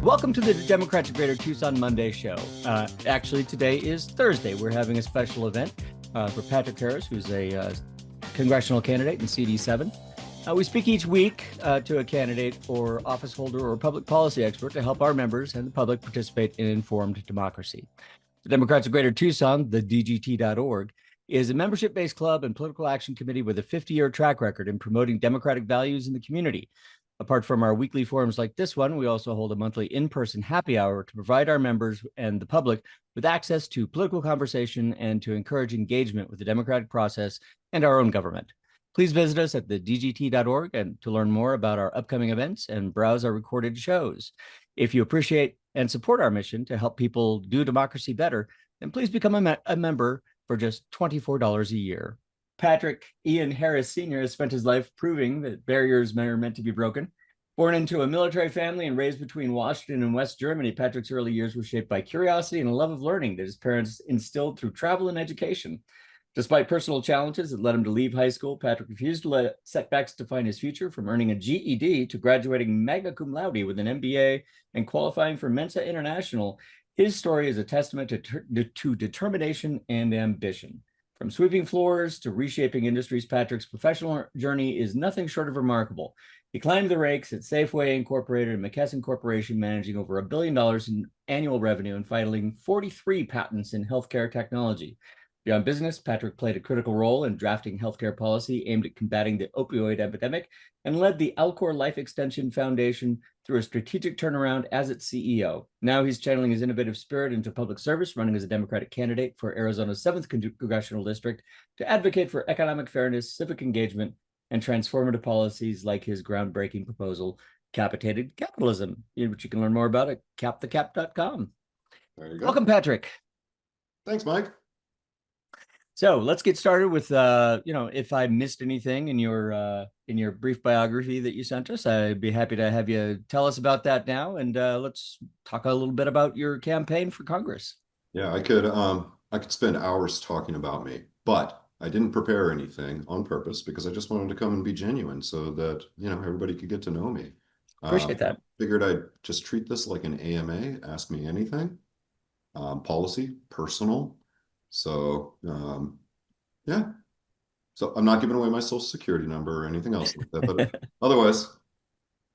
Welcome to the Democrats of Greater Tucson Monday show. Actually, today is Thursday. We're having a special event for Patrick Harris, who's a congressional candidate in CD7. We speak each week to a candidate or office holder or public policy expert to help our members and the public participate in informed democracy. The Democrats of Greater Tucson, the DGT.org, is a membership-based club and political action committee with a 50-year track record in promoting democratic values in the community. Apart from our weekly forums like this one, we also hold a monthly in-person happy hour to provide our members and the public with access to political conversation and to encourage engagement with the democratic process and our own government. Please visit us at the DGT.org and to learn more about our upcoming events and browse our recorded shows. If you appreciate and support our mission to help people do democracy better, then please become a member for just $24 a year. Patrick Ian Harris Sr. has spent his life proving that barriers are meant to be broken. Born into a military family and raised between Washington and West Germany, Patrick's early years were shaped by curiosity and a love of learning that his parents instilled through travel and education. Despite personal challenges that led him to leave high school, Patrick refused to let setbacks define his future, from earning a GED to graduating magna cum laude with an MBA and qualifying for Mensa International. His story is a testament to determination and ambition. From sweeping floors to reshaping industries, Patrick's professional journey is nothing short of remarkable. He climbed the ranks at Safeway Incorporated and McKesson Corporation, managing over $1 billion in annual revenue and filing 43 patents in healthcare technology. Beyond business, Patrick played a critical role in drafting healthcare policy aimed at combating the opioid epidemic and led the Alcor Life Extension Foundation through a strategic turnaround as its CEO. Now he's channeling his innovative spirit into public service, running as a Democratic candidate for Arizona's 7th Congressional District to advocate for economic fairness, civic engagement, and transformative policies like his groundbreaking proposal, Capitated Capitalism, which you can learn more about at capthecap.com. There you go. Welcome, Patrick. Thanks, Mike. So let's get started with, if I missed anything in your brief biography that you sent us, I'd be happy to have you tell us about that now. And let's talk a little bit about your campaign for Congress. Yeah, I could spend hours talking about me, but I didn't prepare anything on purpose because I just wanted to come and be genuine so that, everybody could get to know me. Appreciate that. Figured I'd just treat this like an AMA, ask me anything, policy, personal. So, yeah. So I'm not giving away my social security number or anything else like that, but otherwise,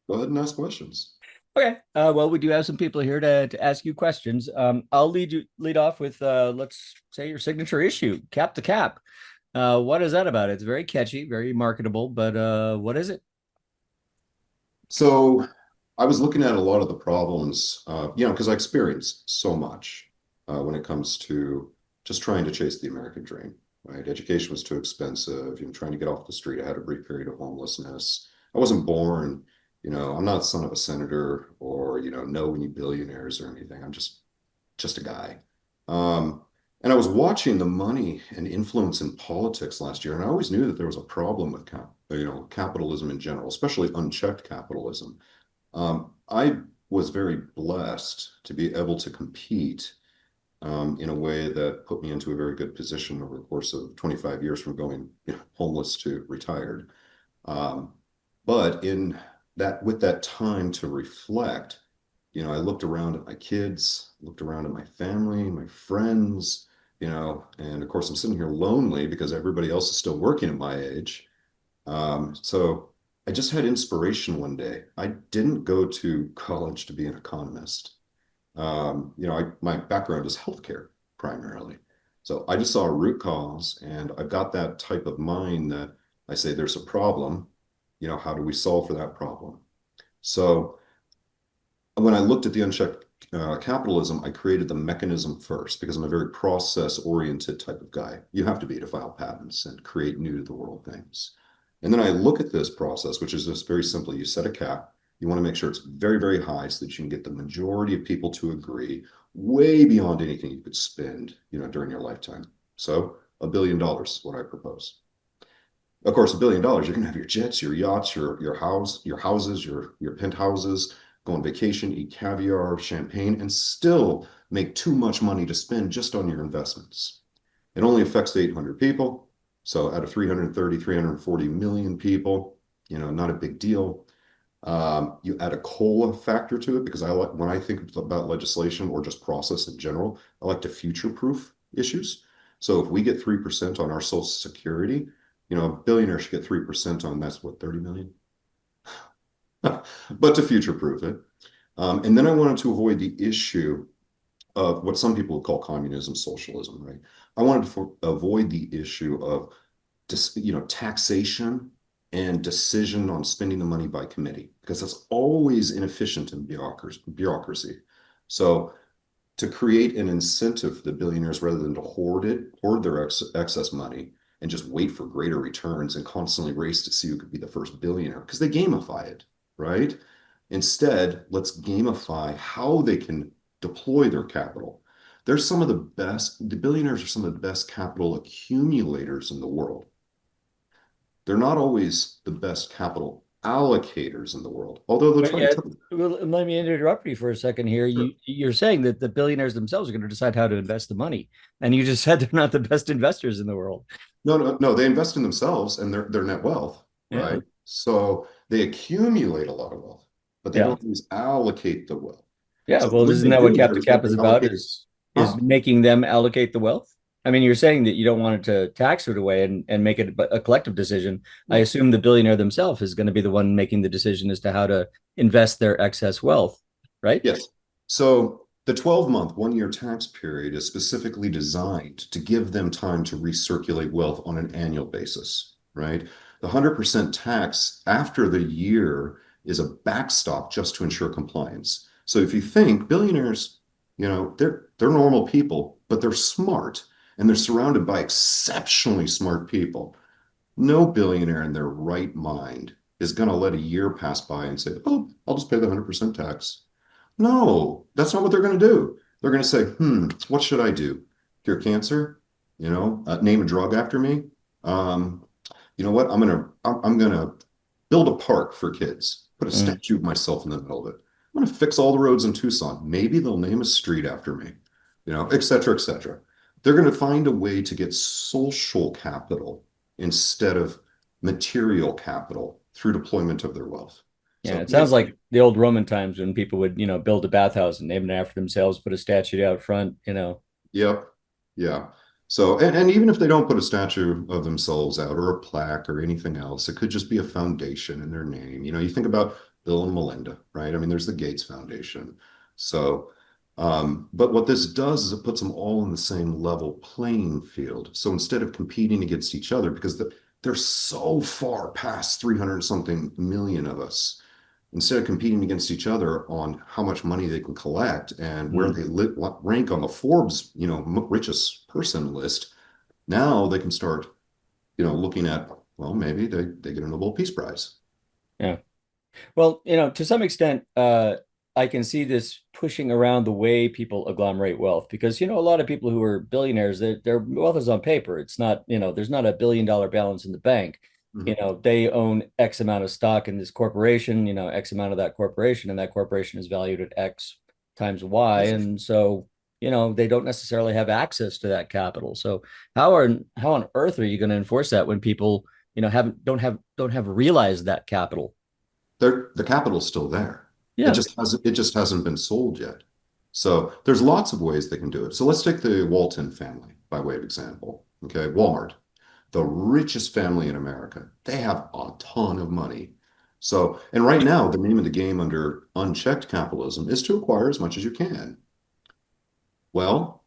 go ahead and ask questions. Okay. Well, we do have some people here to ask you questions. I'll lead off with, let's say, your signature issue, Cap the Cap. What is that about? It's very catchy, very marketable, but what is it? So I was looking at a lot of the problems, because I experienced so much when it comes to just trying to chase the American dream, right? Education was too expensive, trying to get off the street. I had a brief period of homelessness. I wasn't born, I'm not the son of a senator or, know any billionaires or anything. I'm just a guy. And I was watching the money and influence in politics last year, and I always knew that there was a problem with capitalism in general, especially unchecked capitalism. I was very blessed to be able to compete in a way that put me into a very good position over the course of 25 years from going homeless to retired. But with that time to reflect, I looked around at my kids, looked around at my family, my friends, and of course I'm sitting here lonely because everybody else is still working at my age. So I just had inspiration one day. I didn't go to college to be an economist. My background is healthcare primarily. So I just saw a root cause, and I've got that type of mind that I say there's a problem, how do we solve for that problem? So when I looked at the unchecked capitalism, I created the mechanism first because I'm a very process-oriented type of guy. You have to be to file patents and create new to the world things. And then I look at this process, which is just very simply, you set a cap. You want to make sure it's very, very high so that you can get the majority of people to agree way beyond anything you could spend, during your lifetime. So $1 billion is what I propose. Of course, $1 billion, you're going to have your jets, your yachts, your houses, your penthouses, go on vacation, eat caviar, champagne, and still make too much money to spend just on your investments. It only affects 800 people. So out of 330, 340 million people, not a big deal. You add a COLA factor to it because I like when I think about legislation or just process in general, I like to future-proof issues. So if we get 3% on our Social Security, a billionaire should get 3% on that's what, 30 million? But to future-proof it. And then I wanted to avoid the issue of what some people would call communism, socialism, right? I wanted to avoid the issue of taxation and decision on spending the money by committee, because that's always inefficient in bureaucracy. So to create an incentive for the billionaires rather than to hoard their excess money and just wait for greater returns and constantly race to see who could be the first billionaire, because they gamify it, right? Instead, let's gamify how they can deploy their capital. The billionaires are some of the best capital accumulators in the world. They're not always the best capital allocators in the world, although they'll But try to yet, tell you. well, let me interrupt you for a second here. Sure. You're saying that the billionaires themselves are going to decide how to invest the money, and you just said they're not the best investors in the world. No, no, no, they invest in themselves and their net wealth, Yeah, right? So they accumulate a lot of wealth, but they yeah, don't always allocate the wealth. yeah. So Well, what isn't they that what do cap there to is that cap they is about? allocate, Is huh? making them allocate the wealth? I mean, you're saying that you don't want it to tax it away and make it a collective decision. I No. assume the billionaire themselves is going to be the one making the decision as to how to invest their excess wealth, right? Yes. So the 12-month, 1 year tax period is specifically designed to give them time to recirculate wealth on an annual basis, right? The 100% tax after the year is a backstop just to ensure compliance. So if you think billionaires, they're normal people, but they're smart and they're surrounded by exceptionally smart people. No billionaire in their right mind is going to let a year pass by and say, "Oh, I'll just pay the 100% tax." No, that's not what they're going to do. They're going to say, what should I do? Cure cancer? Name a drug after me? Um, you know what? I'm gonna build a park for kids, put a Mm. statue of myself in the middle of it. I'm gonna fix all the roads in Tucson. Maybe they'll name a street after me, et cetera, et cetera. They're going to find a way to get social capital instead of material capital through deployment of their wealth. Yeah, So it sounds make like the old Roman times when people would, build a bathhouse and name it after themselves, put a statue out front. Yep. Yeah. So, and even if they don't put a statue of themselves out or a plaque or anything else, it could just be a foundation in their name. You think about Bill and Melinda, right? I mean, there's the Gates Foundation. So, but what this does is it puts them all in the same level playing field. So instead of competing against each other, because they're so far past 300 something million of us, instead of competing against each other on how much money they can collect and where Mm. they rank on the Forbes, richest person list, now they can start, looking at, well, maybe they get a Nobel Peace Prize. Yeah. Well, to some extent, I can see this pushing around the way people agglomerate wealth because, a lot of people who are billionaires, their wealth is on paper. It's not, there's not $1 billion balance in the bank. Mhm. They own X amount of stock in this corporation, X amount of that corporation, and that corporation is valued at X times Y. Yes. And so, they don't necessarily have access to that capital. So how on earth are you going to enforce that when people, haven't don't have realized that capital? The capital's still there. Yeah. It just hasn't been sold yet. So there's lots of ways they can do it. So let's take the Walton family by way of example. Okay, Walmart, the richest family in America. They have a ton of money. So, and right now, the name of the game under unchecked capitalism is to acquire as much as you can. Well,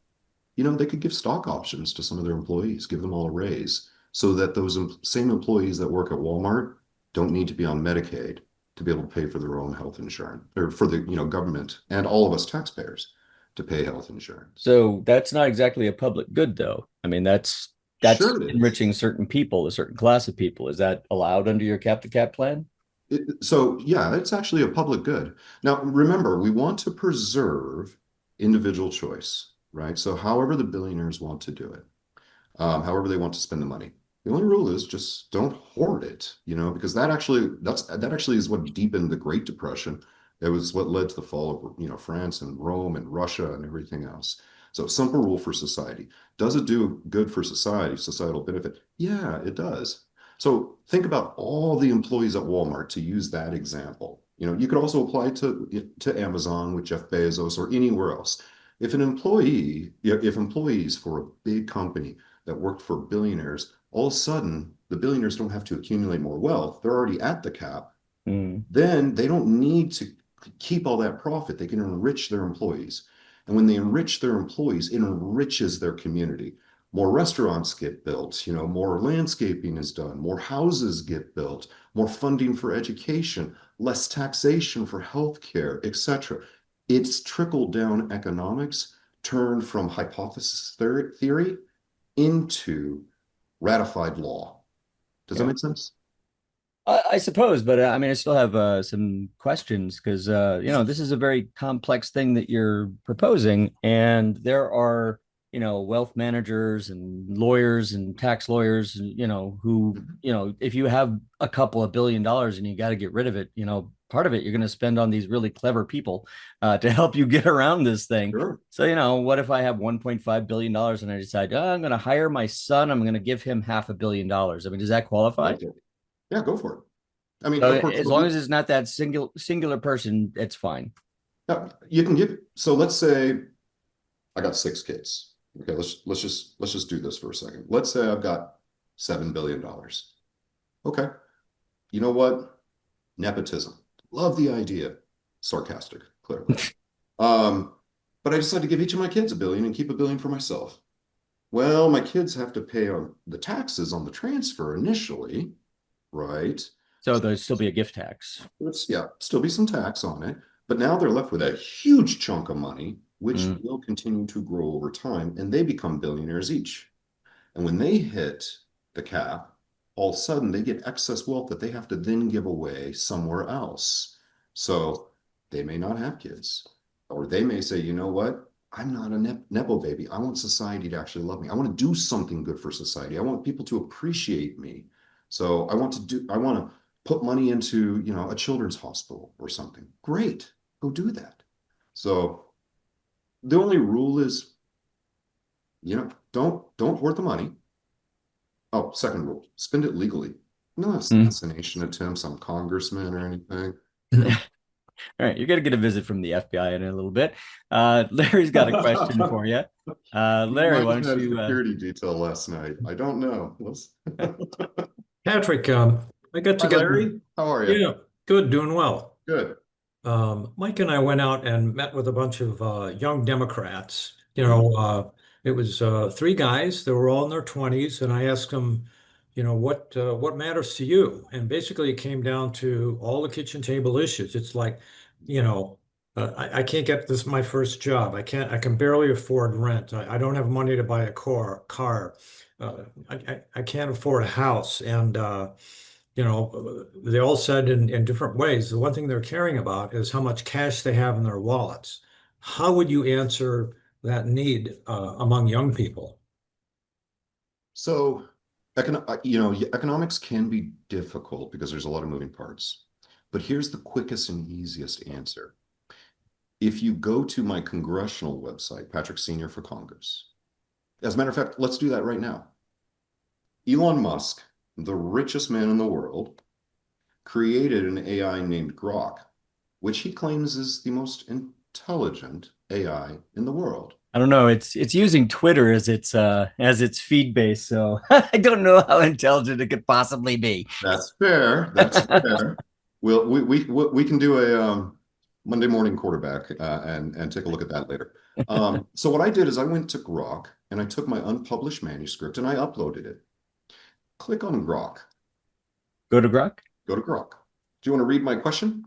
they could give stock options to some of their employees, give them all a raise, so that those same employees that work at Walmart don't need to be on Medicaid to be able to pay for their own health insurance, or for the, government and all of us taxpayers to pay health insurance. So that's not exactly a public good, though. I mean, that's Sure it is. enriching certain people, a certain class of people. Is that allowed under your cap to cap plan? So yeah, it's actually a public good. Now, remember, we want to preserve individual choice, right? So however the billionaires want to do it, however they want to spend the money. The only rule is just don't hoard it, because that actually is what deepened the Great Depression. It was what led to the fall of, France and Rome and Russia and everything else. So simple rule for society. Does it do good for society, societal benefit? Yeah, it does. So think about all the employees at Walmart, to use that example. You could also apply to Amazon with Jeff Bezos or anywhere else. If employees for a big company that worked for billionaires, all of a sudden the billionaires don't have to accumulate more wealth. They're already at the cap. Mm. Then they don't need to keep all that profit. They can enrich their employees. And when they enrich their employees, it enriches their community. More restaurants get built, more landscaping is done, more houses get built, more funding for education, less taxation for healthcare, etc. It's trickle-down economics turned from hypothesis theory into ratified law. Does that Yeah. make sense? I suppose, but I mean, I still have some questions because this is a very complex thing that you're proposing, and there are, wealth managers and lawyers and tax lawyers, who, if you have a couple of $1 billion and you got to get rid of it, part of it you're going to spend on these really clever people to help you get around this thing. Sure. So, what if I have $1.5 billion and I decide, I'm going to hire my son, I'm going to give him $500 million. I mean, does that qualify? Like it. Yeah, go for it. I mean, So of course, as long as it's not that singular person, it's fine. you can give. So let's say I got 6 kids. Okay, let's just do this for a second. Let's say I've got $7 billion. Okay, you know what? Nepotism. Love the idea. Sarcastic, clearly. But I decided to give each of my kids $1 billion and keep $1 billion for myself. Well, my kids have to pay on the taxes on the transfer initially, right? So there'll still be a gift tax. Yeah, still be some tax on it, but now they're left with a huge chunk of money, which will continue to grow over time, and they become billionaires each. And when they hit the cap, all of a sudden they get excess wealth that they have to then give away somewhere else. So they may not have kids, or they may say, you know what? I'm not a Nepo baby. I want society to actually love me. I want to do something good for society. I want people to appreciate me. So I want to put money into, a children's hospital or something. Great, go do that. So the only rule is, don't hoard the money. Oh, second rule, spend it legally. No assassination attempts on congressmen or anything. All right, you're gonna get a visit from the FBI in a little bit. Larry's got a question for you. He Larry, might why have don't had a you? security detail last night. I don't know. Patrick, I got Hi, together. Larry. How are you? Yeah, good, doing well. Good. Mike and I went out and met with a bunch of young Democrats. It was 3 guys. They were all in their 20s, and I asked them, what matters to you? And basically, it came down to all the kitchen table issues. It's like, I can't get this my first job. I can barely afford rent. I don't have money to buy a car. I can't afford a house, and they all said in different ways, the one thing they're caring about is how much cash they have in their wallets. How would you answer that need among young people? So, economics can be difficult because there's a lot of moving parts. But here's the quickest and easiest answer. If you go to my congressional website, Patrick Senior for Congress, as a matter of fact, let's do that right now. Elon Musk, the richest man in the world, created an AI named Grok, which he claims is the most intelligent AI in the world. I don't know. It's using Twitter as its feed base, so I don't know how intelligent it could possibly be. That's fair. That's fair. We can do a Monday morning quarterback and take a look at that later. So what I did is I went to Grok and I took my unpublished manuscript and I uploaded it. Click on Grok. Go to Grok. Go to Grok. Do you want to read my question?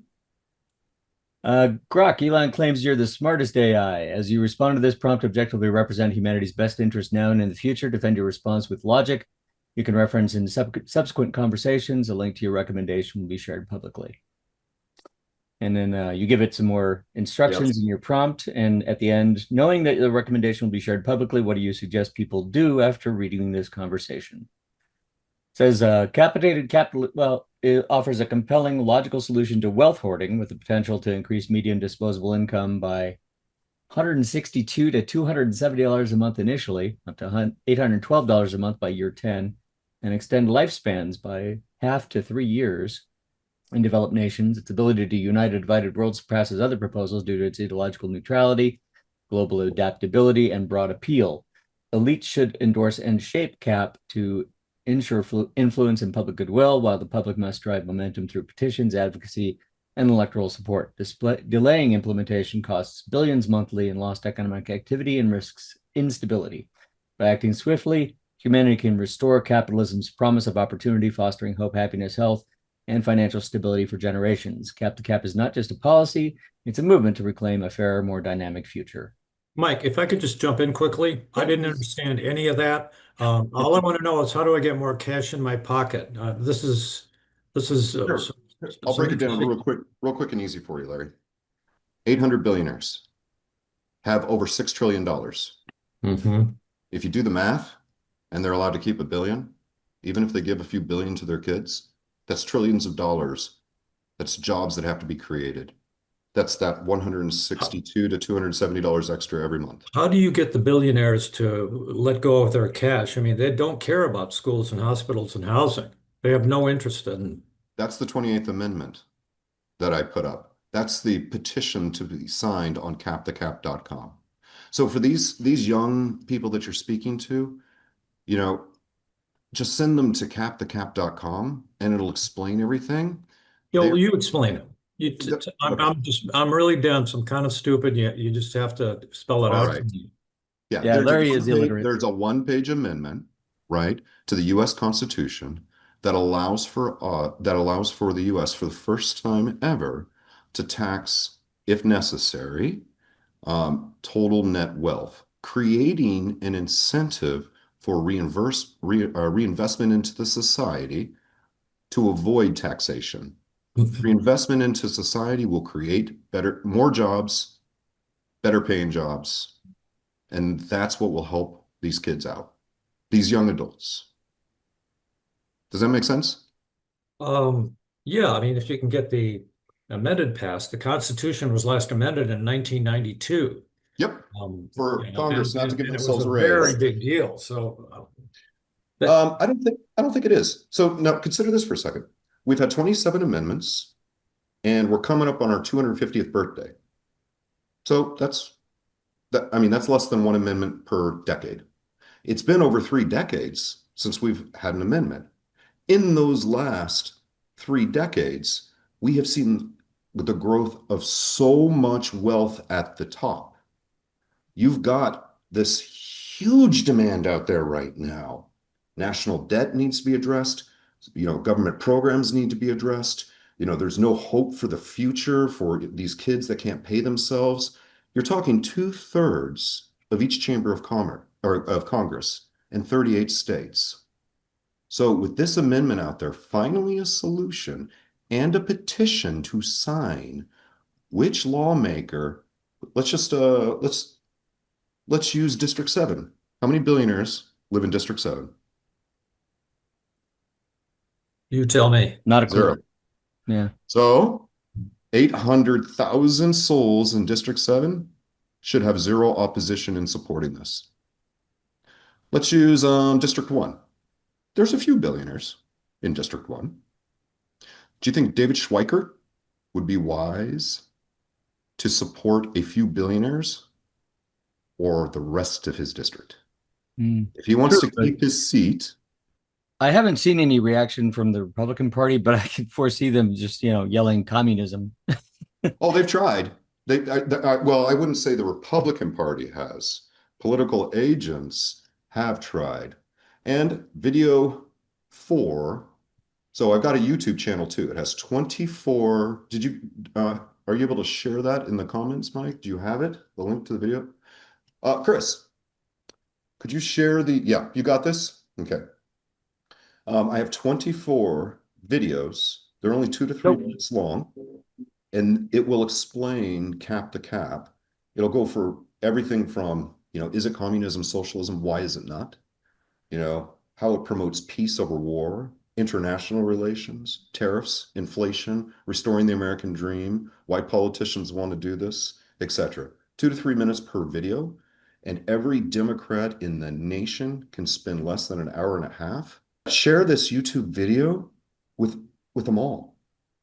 Grok, Elon claims you're the smartest AI. As you respond to this prompt, objectively represent humanity's best interest now and in the future. Defend your response with logic. You can reference in subsequent conversations. A link to your recommendation will be shared publicly. And then you give it some more instructions in your prompt. And at the end, knowing that the recommendation will be shared publicly, what do you suggest people do after reading this conversation? It says capitated capital. Well, it offers a compelling, logical solution to wealth hoarding with the potential to increase median disposable income by $162 to $270 a month initially, up to $812 a month by year 10, and extend lifespans by half to 3 years. in developed nations. Its ability to unite a divided world surpasses other proposals due to its ideological neutrality, global adaptability, and broad appeal. Elites should endorse and shape CAP to ensure influence and public goodwill, while the public must drive momentum through petitions, advocacy, and electoral support. Delaying implementation costs billions monthly in lost economic activity and risks instability. By acting swiftly, humanity can restore capitalism's promise of opportunity, fostering hope, happiness, health, and financial stability for generations. Cap to Cap is not just a policy, it's a movement to reclaim a fairer, more dynamic future. Mike, if I could just jump in quickly, I didn't understand any of that. All I want to know is how do I get more cash in my pocket? This is Sure. I'll break it down real quick and easy for you, Larry. 800 billionaires have over $6 trillion. Mm-hmm. If you do the math and they're allowed to keep $1 billion, even if they give a few billion to their kids, that's trillions of dollars. That's jobs that have to be created. That's that $162 to $270 extra every month. How do you get the billionaires to let go of their cash? I mean, they don't care about schools and hospitals and housing. They have no interest in. That's the 28th Amendment that I put up. That's the petition to be signed on capthecap.com. So for these young people that you're speaking to, you know, just send them to capthecap.com and it'll explain everything. You explain it. Okay. I'm really dense. I'm kind of stupid. You just have to spell it All out. right. Yeah, Yeah, Larry is illiterate. There's a one-page amendment, right, to the U.S. Constitution that allows for the U.S. for the first time ever to tax, if necessary, total net wealth, creating an incentive for reinvestment into the society to avoid taxation. Reinvestment into society will create more jobs, better paying jobs, and that's what will help these kids out, these young adults. Does that make sense? Yeah, I mean, if you can get the amended passed, the Constitution was last amended in 1992. Yep. For Congress not to give and themselves it a was raise. a very big deal. So I don't think it is. So now consider this for a second. We've had 27 amendments, and we're coming up on our 250th birthday. So that's less than one amendment per decade. It's been over 3 decades since we've had an amendment. In those last 3 decades, we have seen the growth of so much wealth at the top. You've got this huge demand out there right now. National debt needs to be addressed. Government programs need to be addressed. There's no hope for the future for these kids that can't pay themselves. You're talking 2/3 of each chamber of commerce or of Congress in 38 states. So with this amendment out there, finally a solution and a petition to sign, which lawmaker, let's use District 7. How many billionaires live in District 7? you tell me. Not a clue. 0. Yeah. So 800,000 souls in District 7 should have 0 opposition in supporting this. Let's use District 1. There's a few billionaires in District 1. Do you think David Schweikert would be wise to support a few billionaires or the rest of his district? If he wants to keep his seat. I haven't seen any reaction from the Republican Party, but I can foresee them just, yelling communism. Oh, they've tried. Well, I wouldn't say the Republican Party has. Political agents have tried. And video 4. So I've got a YouTube channel too. It has 24. Are you able to share that in the comments, Mike? Do you have it? The link to the video? Chris, could you share yeah, you got this? Okay. I have 24 videos. They're only 2 to 3 minutes long, and it will explain cap to cap. It'll go for everything from, is it communism, socialism? Why is it not? How it promotes peace over war, international relations, tariffs, inflation, restoring the American dream, why politicians want to do this, etc. 2 to 3 minutes per video, and every Democrat in the nation can spend less than an hour and a half. Share this YouTube video with them all.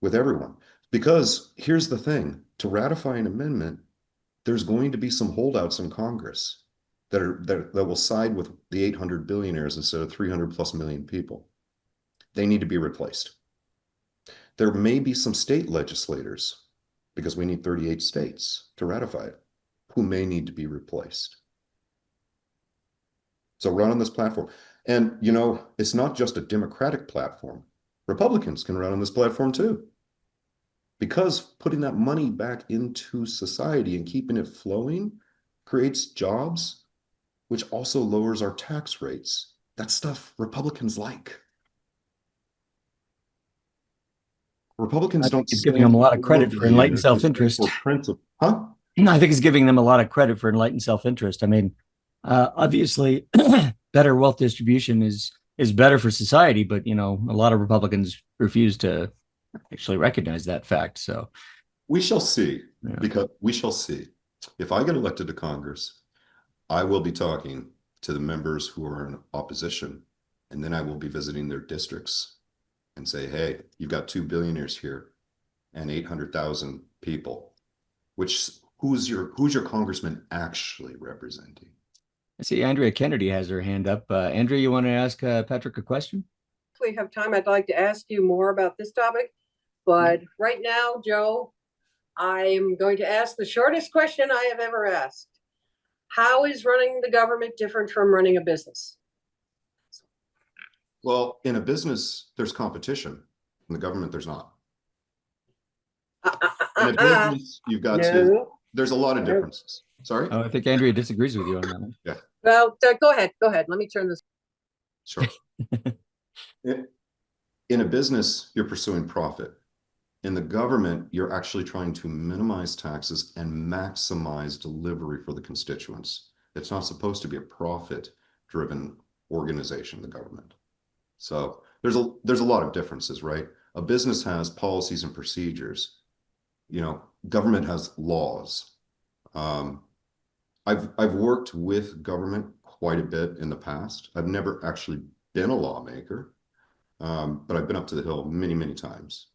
with everyone. Because here's the thing, to ratify an amendment, there's going to be some holdouts in Congress that will side with the 800 billionaires instead of 300 plus million people. They need to be replaced. There may be some state legislators, because we need 38 states to ratify it, who may need to be replaced. So run on this platform. And, you know, it's not just a Democratic platform. Republicans can run on this platform too. Because putting that money back into society and keeping it flowing creates jobs, which also lowers our tax rates. That's stuff Republicans like. Republicans don't It's giving them a lot of credit for enlightened billionaires, they stand self-interest. for principle. Huh? I think it's giving them a lot of credit for enlightened self-interest. I mean, obviously, better wealth distribution is better for society, but you know, a lot of Republicans refuse to actually recognize that fact. So We shall see, yeah. because we shall see. If I get elected to Congress, I will be talking to the members who are in opposition, and then I will be visiting their districts and say, hey, you've got 2 billionaires here and 800,000 people. Who's your congressman actually representing? I see Andrea Kennedy has her hand up. Andrea, you want to ask Patrick a question? If we have time, I'd like to ask you more about this topic. But right now, Joe, I'm going to ask the shortest question I have ever asked. How is running the government different from running a business? Well, in a business, there's competition. In the government, there's not. In a business, you've got there's a lot of differences. Sorry? Oh, I think Andrea disagrees with you on that one. Yeah. Well, go ahead. Let me turn this. Sure. In a business, you're pursuing profit. In the government, you're actually trying to minimize taxes and maximize delivery for the constituents. It's not supposed to be a profit-driven organization, the government. So there's a lot of differences, right? A business has policies and procedures. You know, government has laws. I've worked with government quite a bit in the past. I've never actually been a lawmaker, but I've been up to the Hill many, many times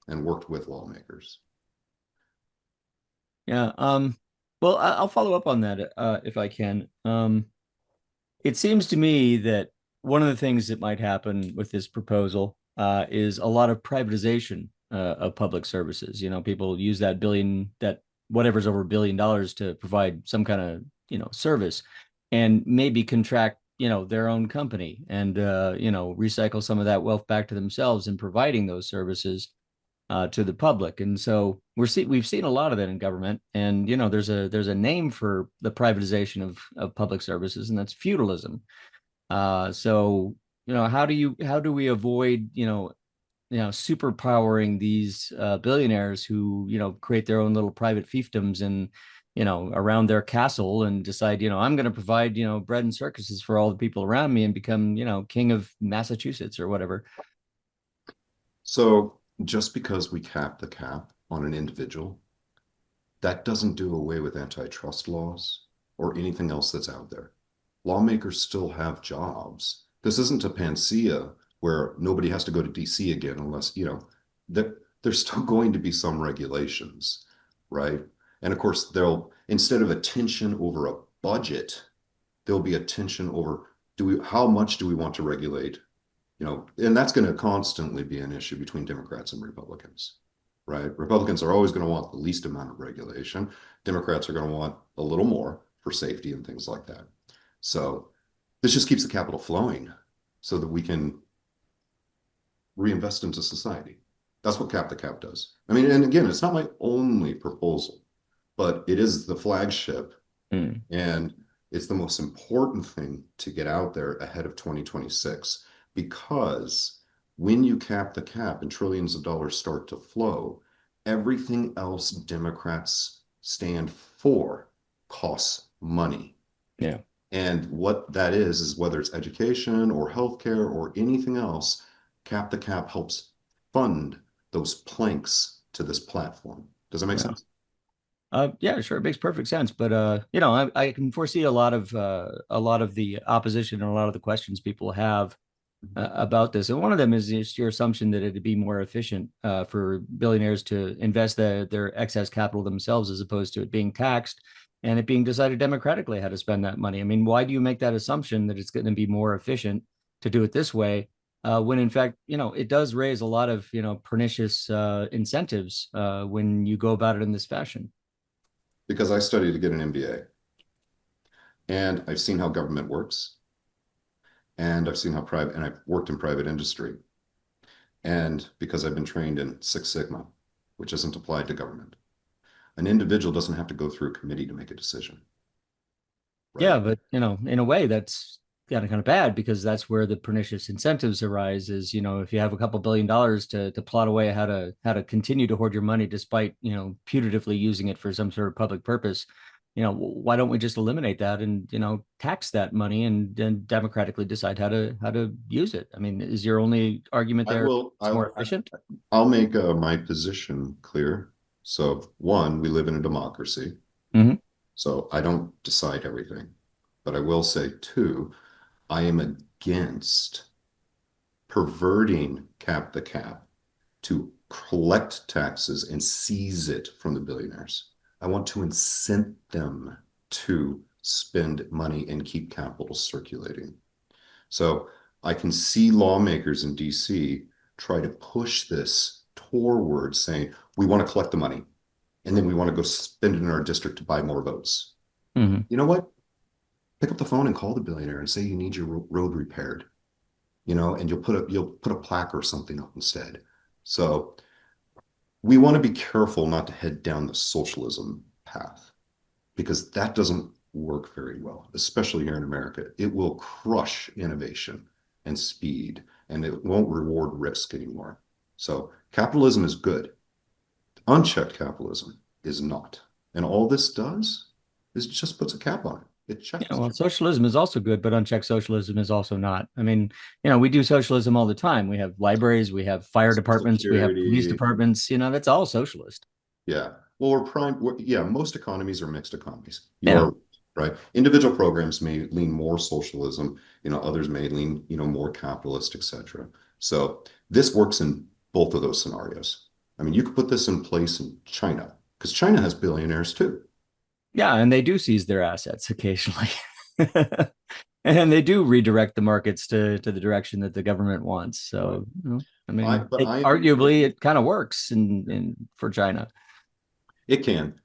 and worked with lawmakers. Yeah. Well, I'll follow up on that if I can. It seems to me that one of the things that might happen with this proposal is a lot of privatization of public services. You know, people use that whatever's over $1 billion to provide some kind of, you know, service, and maybe contract, you know, their own company and, you know, recycle some of that wealth back to themselves in providing those services to the public. And so we've seen a lot of that in government. And, you know, there's a name for the privatization of public services, and that's feudalism. So, you know, how do we avoid, you know, superpowering these billionaires who, you know, create their own little private fiefdoms and, you know, around their castle and decide, you know, I'm going to provide, you know, bread and circuses for all the people around me and become, you know, king of Massachusetts or whatever. So just because we cap the cap on an individual, that doesn't do away with antitrust laws or anything else that's out there. Lawmakers still have jobs. This isn't a panacea where nobody has to go to DC again unless, you know, there's still going to be some regulations, right? And of course, instead of a tension over a budget, there'll be a tension over how much do we want to regulate? You know, and that's going to constantly be an issue between Democrats and Republicans, right? Republicans are always going to want the least amount of regulation. Democrats are going to want a little more for safety and things like that. So this just keeps the capital flowing so that we can reinvest into society. That's what Cap the Cap does. I mean, and again, it's not my only proposal, but it is the flagship. And it's the most important thing to get out there ahead of 2026, because when you cap the cap and trillions of dollars start to flow, everything else Democrats stand for costs money. Yeah. And what that is whether it's education or healthcare or anything else, Cap the Cap helps fund those planks to this platform. Does that make sense? Yeah, sure. It makes perfect sense. But you know, I can foresee a lot of the opposition and a lot of the questions people have about this. And one of them is just your assumption that it'd be more efficient for billionaires to invest their excess capital themselves as opposed to it being taxed and it being decided democratically how to spend that money. I mean, why do you make that assumption that it's going to be more efficient to do it this way when in fact, it does raise a lot of, pernicious incentives when you go about it in this fashion? Because I studied to get an MBA, and I've seen how government works, and I've seen how private, and I've worked in private industry. And because I've been trained in Six Sigma, which isn't applied to government, an individual doesn't have to go through a committee to make a decision. Right? Yeah, but in a way, that's kind of bad because that's where the pernicious incentives arise. Is if you have a couple $1 billion to plot away how to continue to hoard your money despite putatively using it for some sort of public purpose, why don't we just eliminate that and tax that money and then democratically decide how to use it? I mean, is your only argument there it's more efficient? I'll make my position clear. So one, we live in a democracy. Mm-hmm. So I don't decide everything, but I will say two, I am against perverting the cap to collect taxes and seize it from the billionaires. I want to incent them to spend money and keep capital circulating. So I can see lawmakers in DC try to push this toward saying, we want to collect the money and then we want to go spend it in our district to buy more votes. Mm-hmm. You know what? Pick up the phone and call the billionaire and say you need your road repaired, and you'll put a plaque or something up instead. So we want to be careful not to head down the socialism path because that doesn't work very well, especially here in America. It will crush innovation and speed, and it won't reward risk anymore. So capitalism is good. Unchecked capitalism is not. And all this does is just puts a cap on it. It checks. Yeah, well, socialism is also good, but unchecked socialism is also not. I mean, we do socialism all the time. We have libraries, we have fire departments, we have police departments. That's all socialist. Yeah. Well, most economies are mixed economies. Yeah. Right. Individual programs may lean more socialism, others may lean, more capitalist, etc. So this works in both of those scenarios. I mean, you could put this in place in China because China has billionaires too. Yeah, and they do seize their assets occasionally. And they do redirect the markets to the direction that the government wants. So, arguably, it kind of works for China. It can.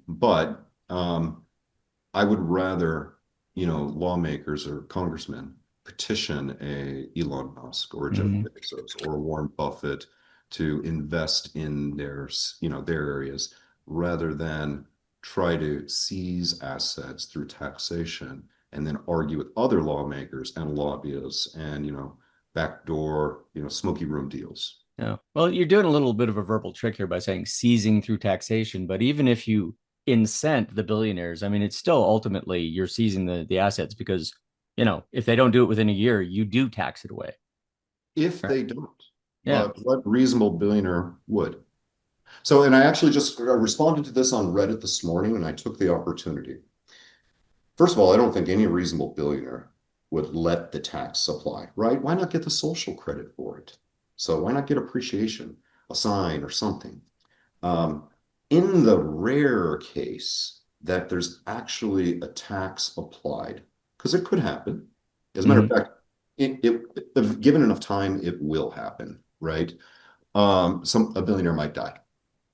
But I would rather, lawmakers or congressmen petition a Elon Musk or a Jeff Bezos or a Warren Buffett to invest in their areas rather than try to seize assets through taxation and then argue with other lawmakers and lobbyists and, backdoor, smoky room deals. Yeah. Well, you're doing a little bit of a verbal trick here by saying seizing through taxation, but even if you incent the billionaires, I mean, it's still ultimately you're seizing the assets because, if they don't do it within a year, you do tax it away. If they don't. Yeah. But what reasonable billionaire would? So, and I actually just responded to this on Reddit this morning, and I took the opportunity. First of all, I don't think any reasonable billionaire would let the tax apply, right? Why not get the social credit for it? So why not get appreciation, a sign or something? In the rare case that there's actually a tax applied, because it could happen. As a matter of fact, if given enough time, it will happen, right? A billionaire might die.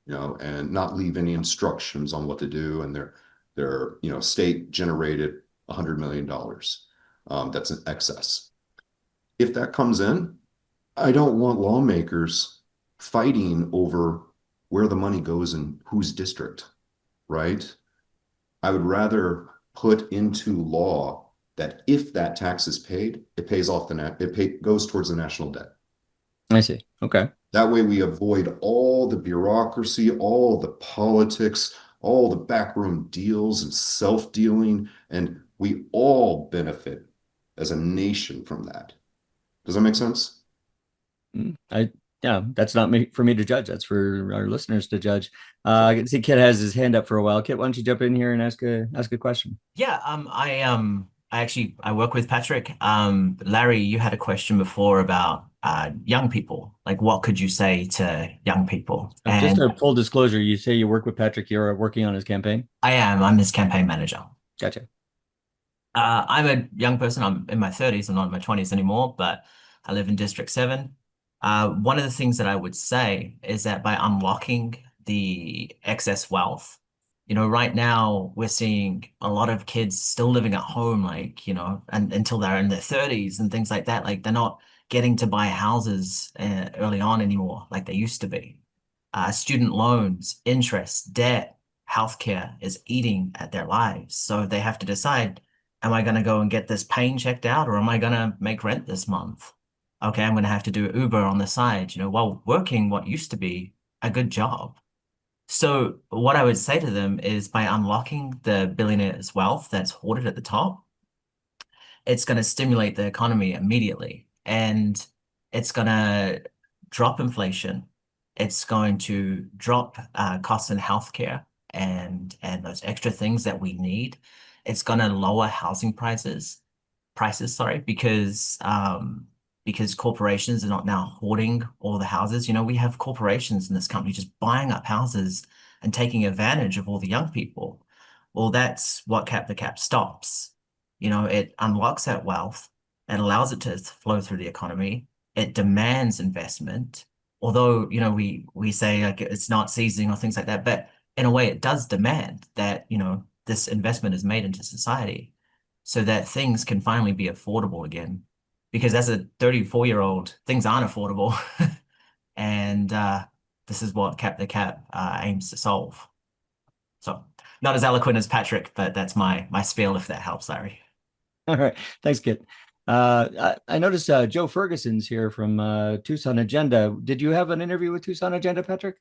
And not leave any instructions on what to do. And their state generated $100 million. That's an excess. If that comes in, I don't want lawmakers fighting over where the money goes in whose district, right? I would rather put into law that if that tax is paid, it goes towards the national debt. I see. Okay. That way we avoid all the bureaucracy, all the politics, all the backroom deals and self-dealing, and we all benefit as a nation from that. Does that make sense? Yeah, that's not for me to judge. That's for our listeners to judge. I can see Kit has his hand up for a while. Kit, why don't you jump in here and ask a question? Yeah, I work with Patrick. Larry, you had a question before about young people. Like, what could you say to young people? Just And a full disclosure, you say you work with Patrick, you're working on his campaign? I'm his campaign manager. Gotcha. I'm a young person. I'm in my 30s. I'm not in my 20s anymore, but I live in District 7. One of the things that I would say is that by unlocking the excess wealth, right now we're seeing a lot of kids still living at home, like, and until they're in their 30s and things like that. Like they're not getting to buy houses early on anymore, like they used to be. Student loans, interest, debt, healthcare is eating at their lives. So they have to decide, am I going to go and get this pain checked out, or am I going to make rent this month? Okay, I'm going to have to do Uber on the side, while working what used to be a good job. So what I would say to them is by unlocking the billionaire's wealth that's hoarded at the top, it's going to stimulate the economy immediately, and it's going to drop inflation. It's going to drop costs in healthcare and those extra things that we need. It's going to lower housing prices, sorry, because corporations are not now hoarding all the houses. We have corporations in this company just buying up houses and taking advantage of all the young people. Well, that's what Cap the Cap stops. It unlocks that wealth. It allows it to flow through the economy. It demands investment. Although, we say like it's not seizing or things like that, but in a way it does demand that, this investment is made into society so that things can finally be affordable again. Because as a 34-year-old, things aren't affordable. And this is what Cap the Cap aims to solve. So not as eloquent as Patrick, but that's my spiel, if that helps, Larry. All right. Thanks, Kit. I noticed Joe Ferguson's here from Tucson Agenda. Did you have an interview with Tucson Agenda, Patrick?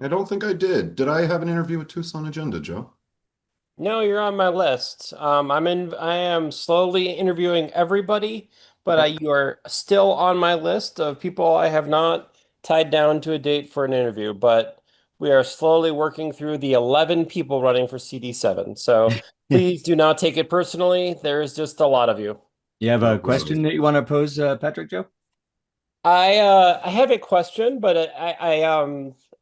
I don't think I did. Did I have an interview with Tucson Agenda, Joe? No, you're on my list. I am slowly interviewing everybody, but Okay. you are still on my list of people I have not tied down to a date for an interview, but we are slowly working through the 11 people running for CD7. So please do not take it personally. There is just a lot of you. You have Oh, a question that you want to pose, Patrick, Joe? I have a question, but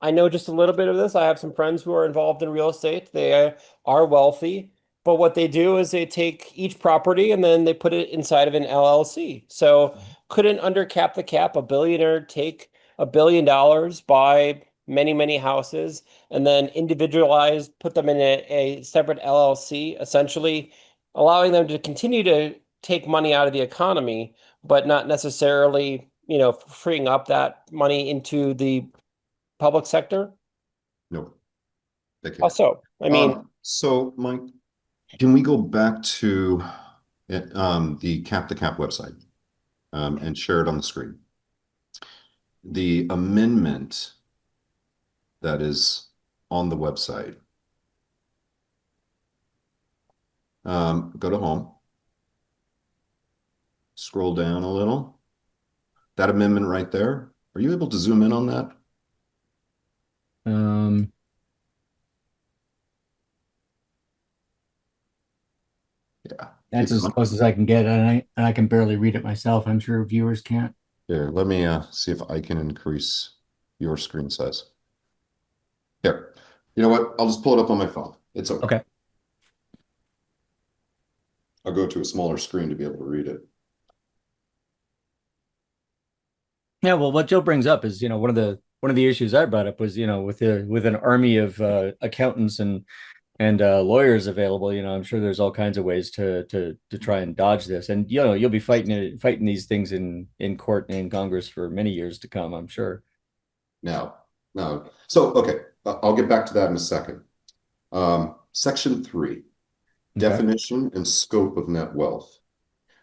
I know just a little bit of this. I have some friends who are involved in real estate. They are wealthy, but what they do is they take each property and then they put it inside of an LLC. So couldn't under Cap the Cap a billionaire take $1 billion, buy many, many houses, and then individualize, put them in a separate LLC, essentially allowing them to continue to take money out of the economy, but not necessarily, freeing up that money into the public sector? No, they can't. Also, I mean, So, Mike, can we go back to the Cap the Cap website and share it on the screen? The amendment that is on the website. Go to home. Scroll down a little. That amendment right there. Are you able to zoom in on that? Yeah. That's as close as I can get, and I can barely read it myself. I'm sure viewers can't. Here, let me see if I can increase your screen size. Here, you know what? I'll just pull it up on my phone. It's okay. Okay. I'll go to a smaller screen to be able to read it. Yeah, well, what Joe brings up is, one of the issues I brought up was, with an army of accountants and lawyers available, I'm sure there's all kinds of ways to try and dodge this, and you'll be fighting these things in court and in Congress for many years to come, I'm sure. No. So, okay, I'll get back to that in a second. Section 3, definition and scope of net wealth.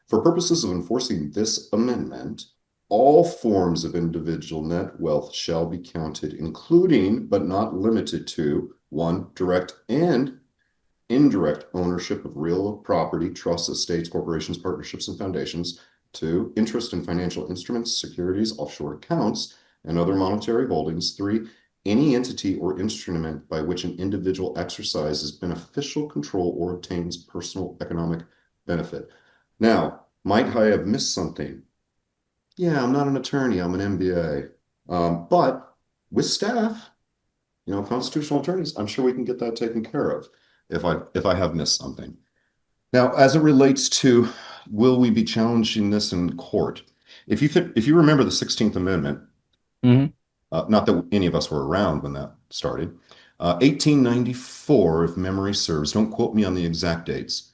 For purposes of enforcing this amendment, all forms of individual net wealth shall be counted, including but not limited to 1, direct and indirect ownership of real property, trusts, estates, corporations, partnerships, and foundations. 2, interest in financial instruments, securities, offshore accounts, and other monetary holdings. 3, any entity or instrument by which an individual exercises beneficial control or obtains personal economic benefit. Now, might I have missed something? Yeah, I'm not an attorney, I'm an MBA. But with staff, constitutional attorneys, I'm sure we can get that taken care of if I have missed something. Now, as it relates to, will we be challenging this in court? If you remember the 16th Amendment, not that any of us were around when that started, 1894, if memory serves, don't quote me on the exact dates,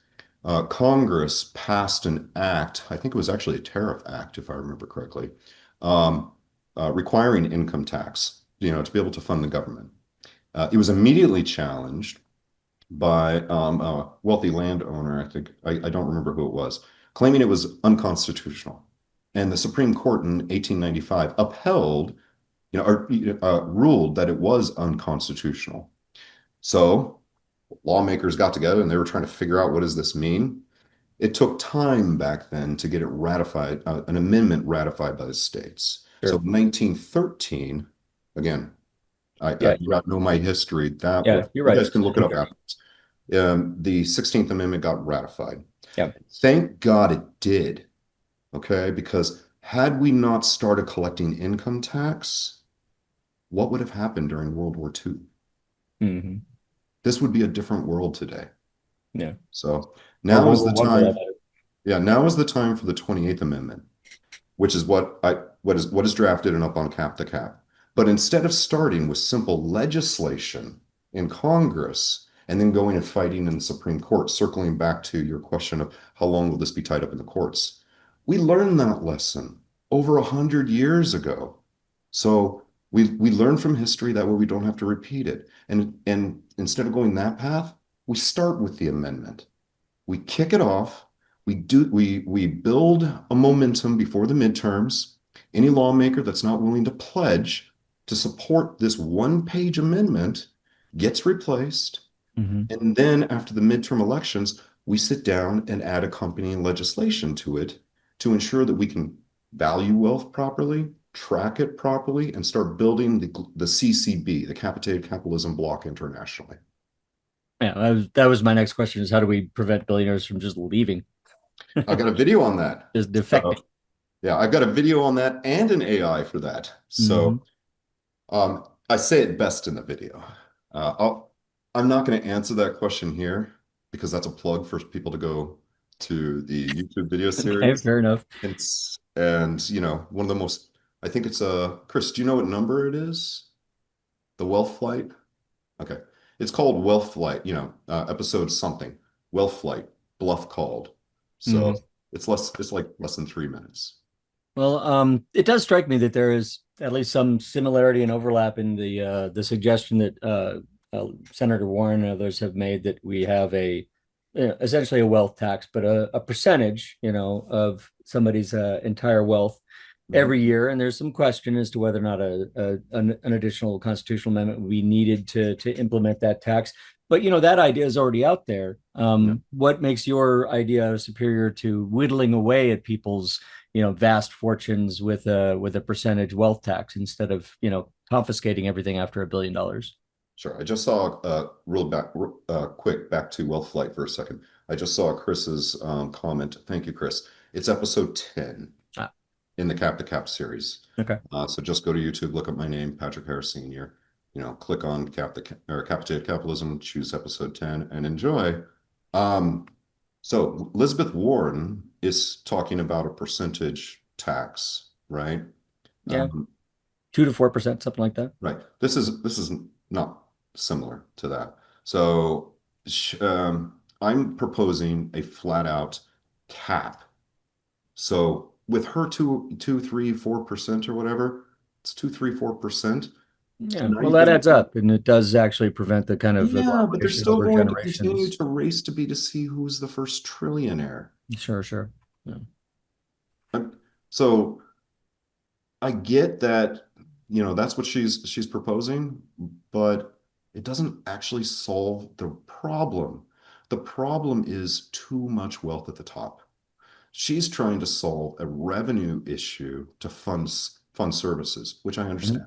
Congress passed an act, I think it was actually a tariff act, if I remember correctly, requiring income tax, to be able to fund the government. It was immediately challenged by a wealthy landowner, I think, I don't remember who it was, claiming it was unconstitutional. And the Supreme Court in 1895 upheld, ruled that it was unconstitutional. So lawmakers got together and they were trying to figure out, what does this mean? It took time back then to get it ratified, an amendment ratified by the states. Sure. So 1913, again, I know my history. That Yeah, you're right. You guys can look it up afterwards. The 16th Amendment got ratified. Yeah. Thank God it did. Okay, because had we not started collecting income tax, what would have happened during World War II? Mm-hmm. This would be a different world today. Yeah. So now is the time. Yeah, now is the time for the 28th Amendment, which is what is drafted and up on Cap to Cap. But instead of starting with simple legislation in Congress and then going and fighting in the Supreme Court, circling back to your question of how long will this be tied up in the courts, we learned that lesson over 100 years ago. So we learn from history, that way we don't have to repeat it. And instead of going that path, we start with the amendment. We kick it off. We build a momentum before the midterms. Any lawmaker that's not willing to pledge to support this one-page amendment gets replaced. And then after the midterm elections, we sit down and add accompanying legislation to it to ensure that we can value wealth properly, track it properly, and start building the CCB, the capitated capitalism block internationally. Yeah, that was my next question, is how do we prevent billionaires from just leaving? I got a video on that. Just defecting. Yeah, I've got a video on that and an AI for that. So I say it best in the video. I'm not going to answer that question here because that's a plug for people to go to the YouTube video series. Okay, fair enough. And one of the most, I think it's Chris, do you know what number it is? The Wealth Flight? Okay. It's called Wealth Flight, episode something. Wealth Flight, Bluff Called. So it's like less than 3 minutes. Well, it does strike me that there is at least some similarity and overlap in the suggestion that Senator Warren and others have made, that we have essentially a wealth tax, but a percentage, of somebody's entire wealth every year. And there's some question as to whether or not an additional constitutional amendment would be needed to implement that tax. But that idea is already out there. What makes your idea superior to whittling away at people's vast fortunes with a percentage wealth tax instead of confiscating everything after $1 billion? Sure. I just saw quick back to Wealth Flight for a second. I just saw Chris's comment. Thank you, Chris. It's episode 10 in the Cap to Cap series. Okay. So just go to YouTube, look up my name, Patrick Harris Sr. Click on Capitated Capitalism, choose episode 10, and enjoy. So Elizabeth Warren is talking about a percentage tax, right? Yeah, 2 to 4%, something like that. Right. This is not similar to that. So I'm proposing a flat out cap. So with her 2, 3, 4% or whatever, it's 2, 3, 4%. Yeah, well, that adds up, and it does actually prevent the kind of but they're still going to continue to race to see who's the first trillionaire. Sure. Yeah. So I get that, that's what she's proposing, but it doesn't actually solve the problem. The problem is too much wealth at the top. She's trying to solve a revenue issue to fund services, which I understand.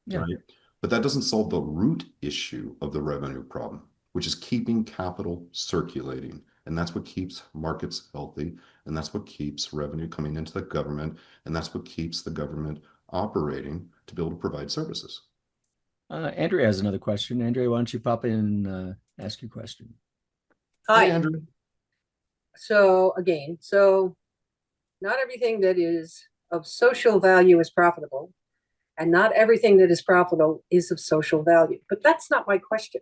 Yeah. Right? But that doesn't solve the root issue of the revenue problem, which is keeping capital circulating. And that's what keeps markets healthy. And that's what keeps revenue coming into the government. And that's what keeps the government operating to be able to provide services. Andrea has another question. Andrea, why don't you pop in and ask your question? Hi. Hey, Andrew. So again, not everything that is of social value is profitable, and not everything that is profitable is of social value. But that's not my question.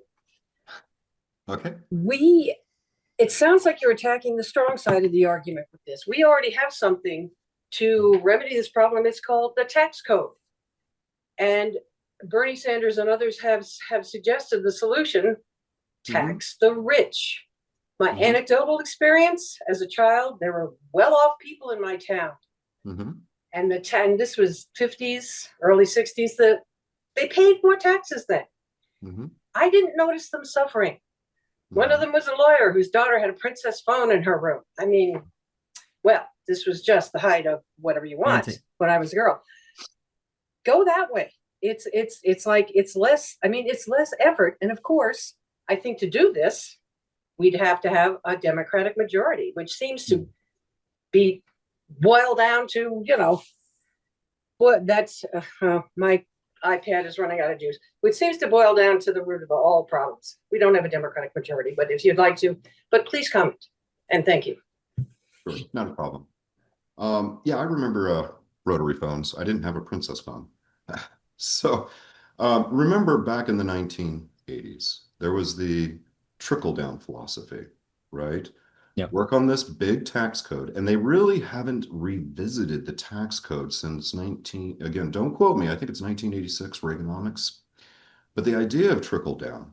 Okay. It sounds like you're attacking the strong side of the argument with this. We already have something to remedy this problem. It's called the tax code. And Bernie Sanders and others have suggested the solution: tax the rich. My anecdotal experience as a child, there were well-off people in my town. And this was 50s, early 60s, that they paid more taxes then. I didn't notice them suffering. One of them was a lawyer whose daughter had a princess phone in her room. I mean, well, this was just the height of whatever you want when I was a girl. Go that way. It's like, it's less effort. And of course, I think to do this, we'd have to have a Democratic majority, which seems to be boiled down to, what that's my iPad is running out of juice, which seems to boil down to the root of all problems. We don't have a Democratic majority, but if you'd like to, but please comment and thank you. Sure, not a problem. Yeah, I remember rotary phones. I didn't have a princess phone. So remember back in the 1980s, there was the trickle-down philosophy, right? Yeah. Work on this big tax code. And they really haven't revisited the tax code since again, don't quote me, I think it's 1986 Reaganomics. But the idea of trickle-down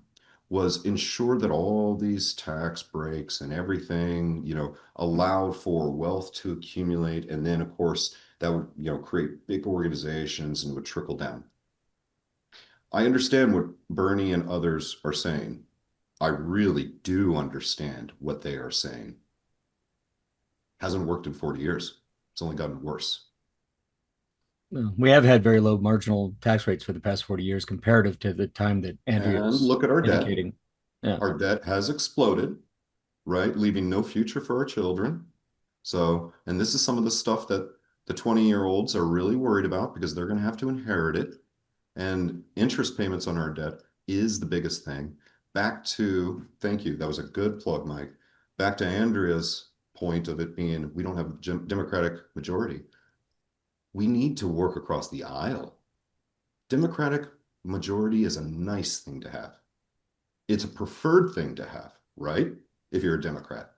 was ensure that all these tax breaks and everything, allowed for wealth to accumulate. And then, of course, that would, create big organizations and would trickle down. I understand what Bernie and others are saying. I really do understand what they are saying. Hasn't worked in 40 years. It's only gotten worse. We have had very low marginal tax rates for the past 40 years comparative to the time that Andrea was look at our indicating. Debt. Yeah. Our debt has exploded, right? Leaving no future for our children. So, and this is some of the stuff that the 20-year-olds are really worried about because they're going to have to inherit it. And interest payments on our debt is the biggest thing. Back to, thank you, that was a good plug, Mike. Back to Andrea's point of it being, we don't have a Democratic majority. We need to work across the aisle. Democratic majority is a nice thing to have. It's a preferred thing to have, right? If you're a Democrat.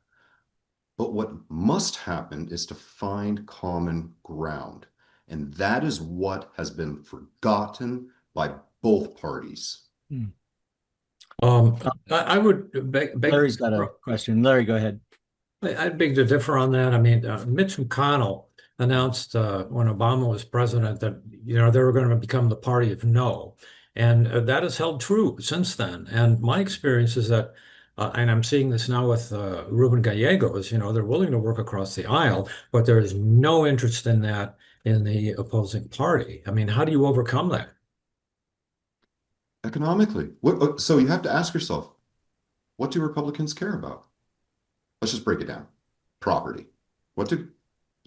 But what must happen is to find common ground. And that is what has been forgotten by both parties. I would beg Larry's got a question. Larry, go ahead. I'd beg to differ on that. I mean, Mitch McConnell announced when Obama was president that they were going to become the party of no, and that has held true since then. And my experience is that, and I'm seeing this now with Ruben Gallegos, they're willing to work across the aisle, but there is no interest in that in the opposing party. I mean, how do you overcome that? Economically. So you have to ask yourself, what do Republicans care about? Let's just break it down. Property. What do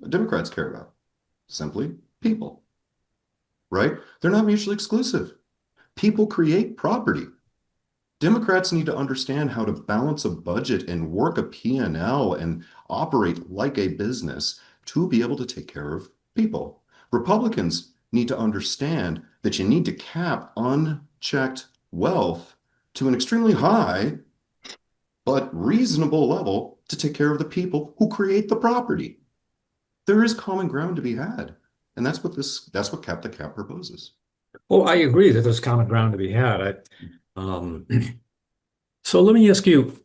Democrats care about? Simply people, right? They're not mutually exclusive. People create property. Democrats need to understand how to balance a budget and work a P&L and operate like a business to be able to take care of people. Republicans need to understand that you need to cap unchecked wealth to an extremely high but reasonable level to take care of the people who create the property. There is common ground to be had. And that's what Cap the Cap proposes. Well, I agree that there's common ground to be had. So let me ask you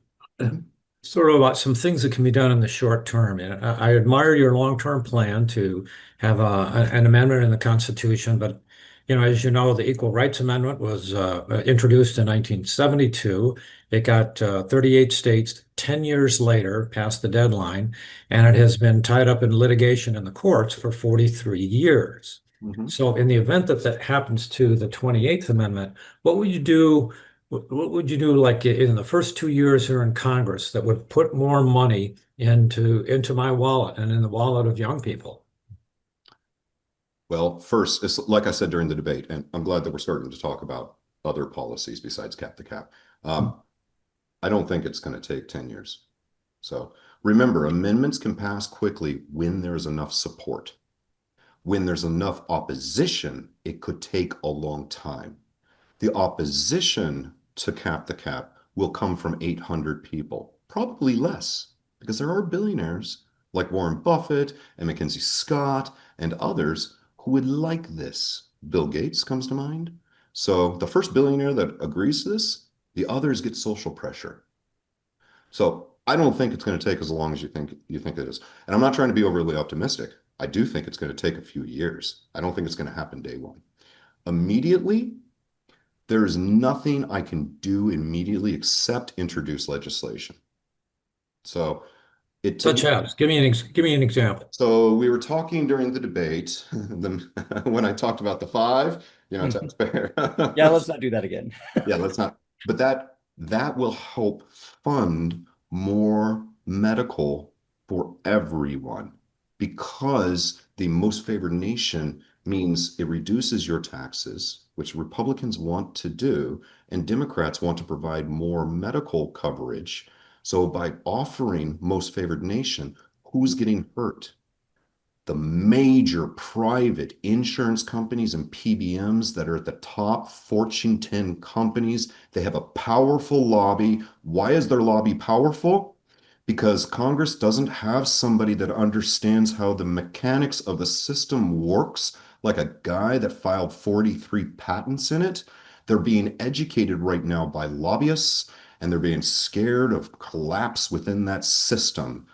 sort of about some things that can be done in the short term. And I admire your long-term plan to have an amendment in the Constitution, but as you know, the Equal Rights Amendment was introduced in 1972. It got 38 states 10 years later past the deadline, and it has been tied up in litigation in the courts for 43 years. Mhm. So in the event that that happens to the 28th Amendment, what would you do? What would you do like in the first 2 years here in Congress that would put more money into my wallet and in the wallet of young people? Well, first, it's like I said during the debate, and I'm glad that we're starting to talk about other policies besides cap to cap. I don't think it's going to take 10 years. So remember, amendments can pass quickly when there's enough support. When there's enough opposition, it could take a long time. The opposition to cap the cap will come from 800 people, probably less, because there are billionaires like Warren Buffett and Mackenzie Scott and others who would like this. Bill Gates comes to mind. So the first billionaire that agrees to this, the others get social pressure. So I don't think it's going to take as long as you think it is. And I'm not trying to be overly optimistic. I do think it's going to take a few years. I don't think it's going to happen day one. Immediately, there is nothing I can do immediately except introduce legislation. So it took Such as, give me an example. so we were talking during the debate when I talked about the five, taxpayer. Yeah, let's not do that again. Yeah, let's not. But that will help fund more medical for everyone because the most favored nation means it reduces your taxes, which Republicans want to do, and Democrats want to provide more medical coverage. So by offering most favored nation, who's getting hurt? The major private insurance companies and PBMs that are at the top Fortune 10 companies, they have a powerful lobby. Why is their lobby powerful? Because Congress doesn't have somebody that understands how the mechanics of the system works, like a guy that filed 43 patents in it. They're being educated right now by lobbyists, and they're being scared of collapse within that system.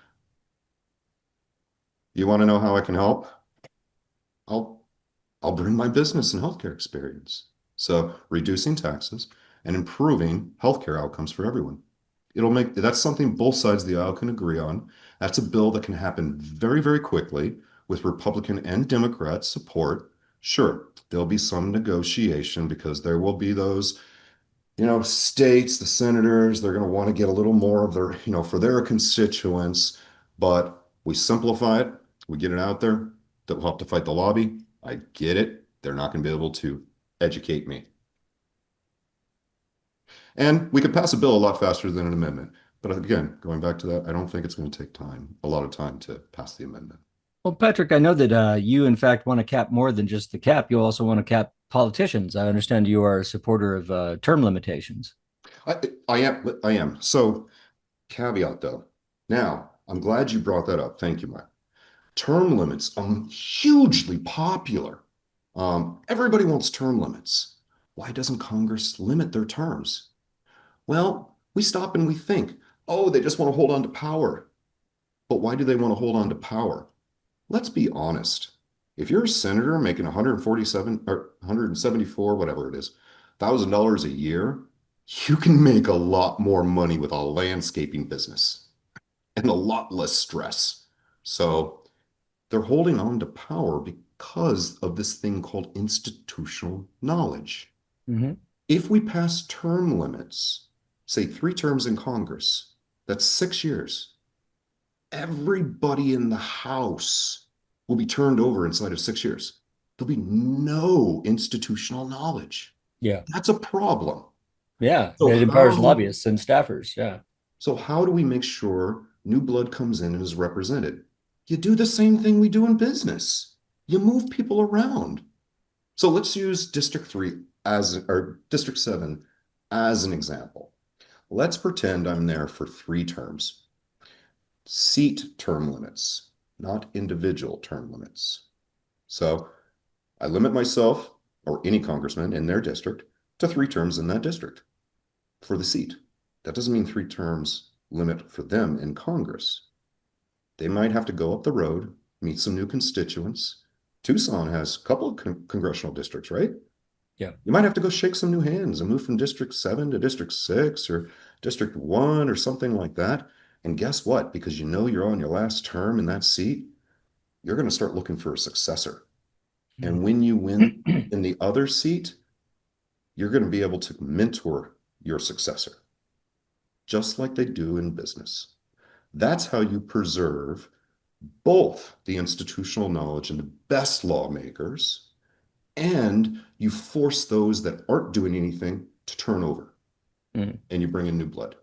You want to know how I can help? I'll I'll bring my business and healthcare experience. So reducing taxes and improving healthcare outcomes for everyone. That's something both sides of the aisle can agree on. That's a bill that can happen very, very quickly with Republican and Democrat support. Sure, there'll be some negotiation because there will be those, states, the senators, they're going to want to get a little more of their, for their constituents, but we simplify it, we get it out there. They'll have to fight the lobby. I get it. They're not going to be able to educate me. And we could pass a bill a lot faster than an amendment. But again, going back to that, I don't think it's going to take a lot of time to pass the amendment. Well, Patrick, I know that you, in fact, want to cap more than just the cap. You also want to cap politicians. I understand you are a supporter of term limitations. I am. So, caveat though. Now, I'm glad you brought that up. Thank you, Mike. Term limits are hugely popular. Everybody wants term limits. Why doesn't Congress limit their terms? Well, we stop and we think, oh, they just want to hold on to power. But why do they want to hold on to power? Let's be honest. If you're a senator making 147 or 174, whatever it is, $1,000 a year, you can make a lot more money with a landscaping business and a lot less stress. So they're holding on to power because of this thing called institutional knowledge. Mm-hmm. If we pass term limits, say 3 terms in Congress, that's 6 years. Everybody in the House will be turned over inside of 6 years. There'll be no institutional knowledge. Yeah. That's a problem. Yeah. So It empowers lobbyists and staffers. Yeah. So how do we make sure new blood comes in and is represented? You do the same thing we do in business. You move people around. So let's use District 3 or District 7 as an example. Let's pretend I'm there for 3 terms. Seat term limits, not individual term limits. So I limit myself or any congressman in their district to 3 terms in that district for the seat. That doesn't mean 3 terms limit for them in Congress. They might have to go up the road, meet some new constituents. Tucson has a couple of congressional districts, right? Yeah. You might have to go shake some new hands and move from District 7 to District 6 or District 1 or something like that. And guess what? Because you're on your last term in that seat, you're going to start looking for a successor. And when you win in the other seat, you're going to be able to mentor your successor, just like they do in business. That's how you preserve both the institutional knowledge and the best lawmakers, and you force those that aren't doing anything to turn over, and you bring in new blood.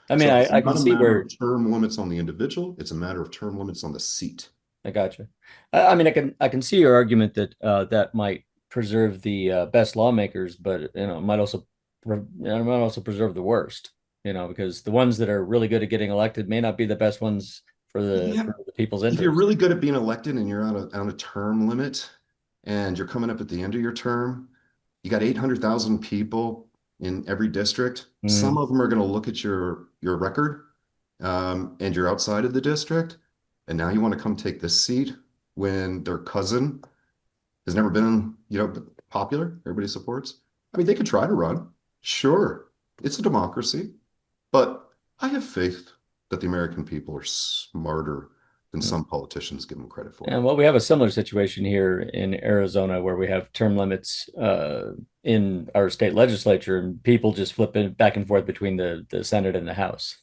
I mean, So it's I can not a see matter where of term limits on the individual, it's a matter of term limits on the seat. I got you. I mean, I can see your argument that that might preserve the best lawmakers, but it might also preserve the worst. Because the ones that are really good at getting elected may not be the best ones for Yeah. for the people's If you're interest. really good at being elected and you're on a term limit and you're coming up at the end of your term, you got 800,000 people in every district. Some of them are going to look at your record, and you're outside of the district, and now you want to come take this seat when their cousin has never been, popular, everybody supports. I mean, they could try to run. Sure, it's a democracy, but I have faith that the American people are smarter than some politicians give them credit for. And well, we have a similar situation here in Arizona where we have term limits in our state legislature, and people just flip back and forth between the Senate and the House.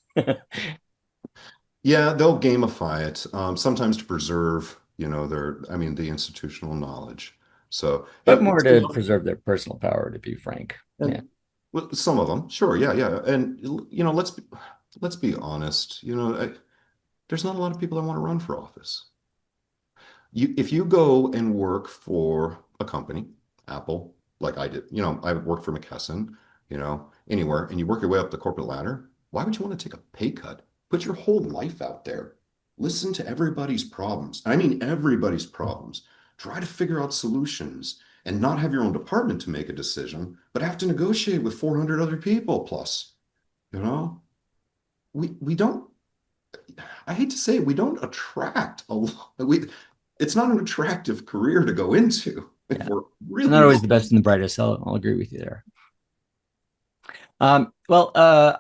Yeah, they'll gamify it, sometimes to preserve, the institutional knowledge. So, But more to preserve their personal power, to be frank. Yeah. Well, some of them, sure, yeah. And let's be honest. There's not a lot of people that want to run for office. If you go and work for a company, Apple, like I did, I worked for McKesson, anywhere, and you work your way up the corporate ladder, why would you want to take a pay cut? Put your whole life out there. Listen to everybody's problems. I mean, everybody's problems. Try to figure out solutions and not have your own department to make a decision, but have to negotiate with 400 other people plus. We don't, I hate to say it, we don't attract a lot. It's not an attractive career to go into. Yeah. We're really not always the best and the brightest. I'll agree with you there. I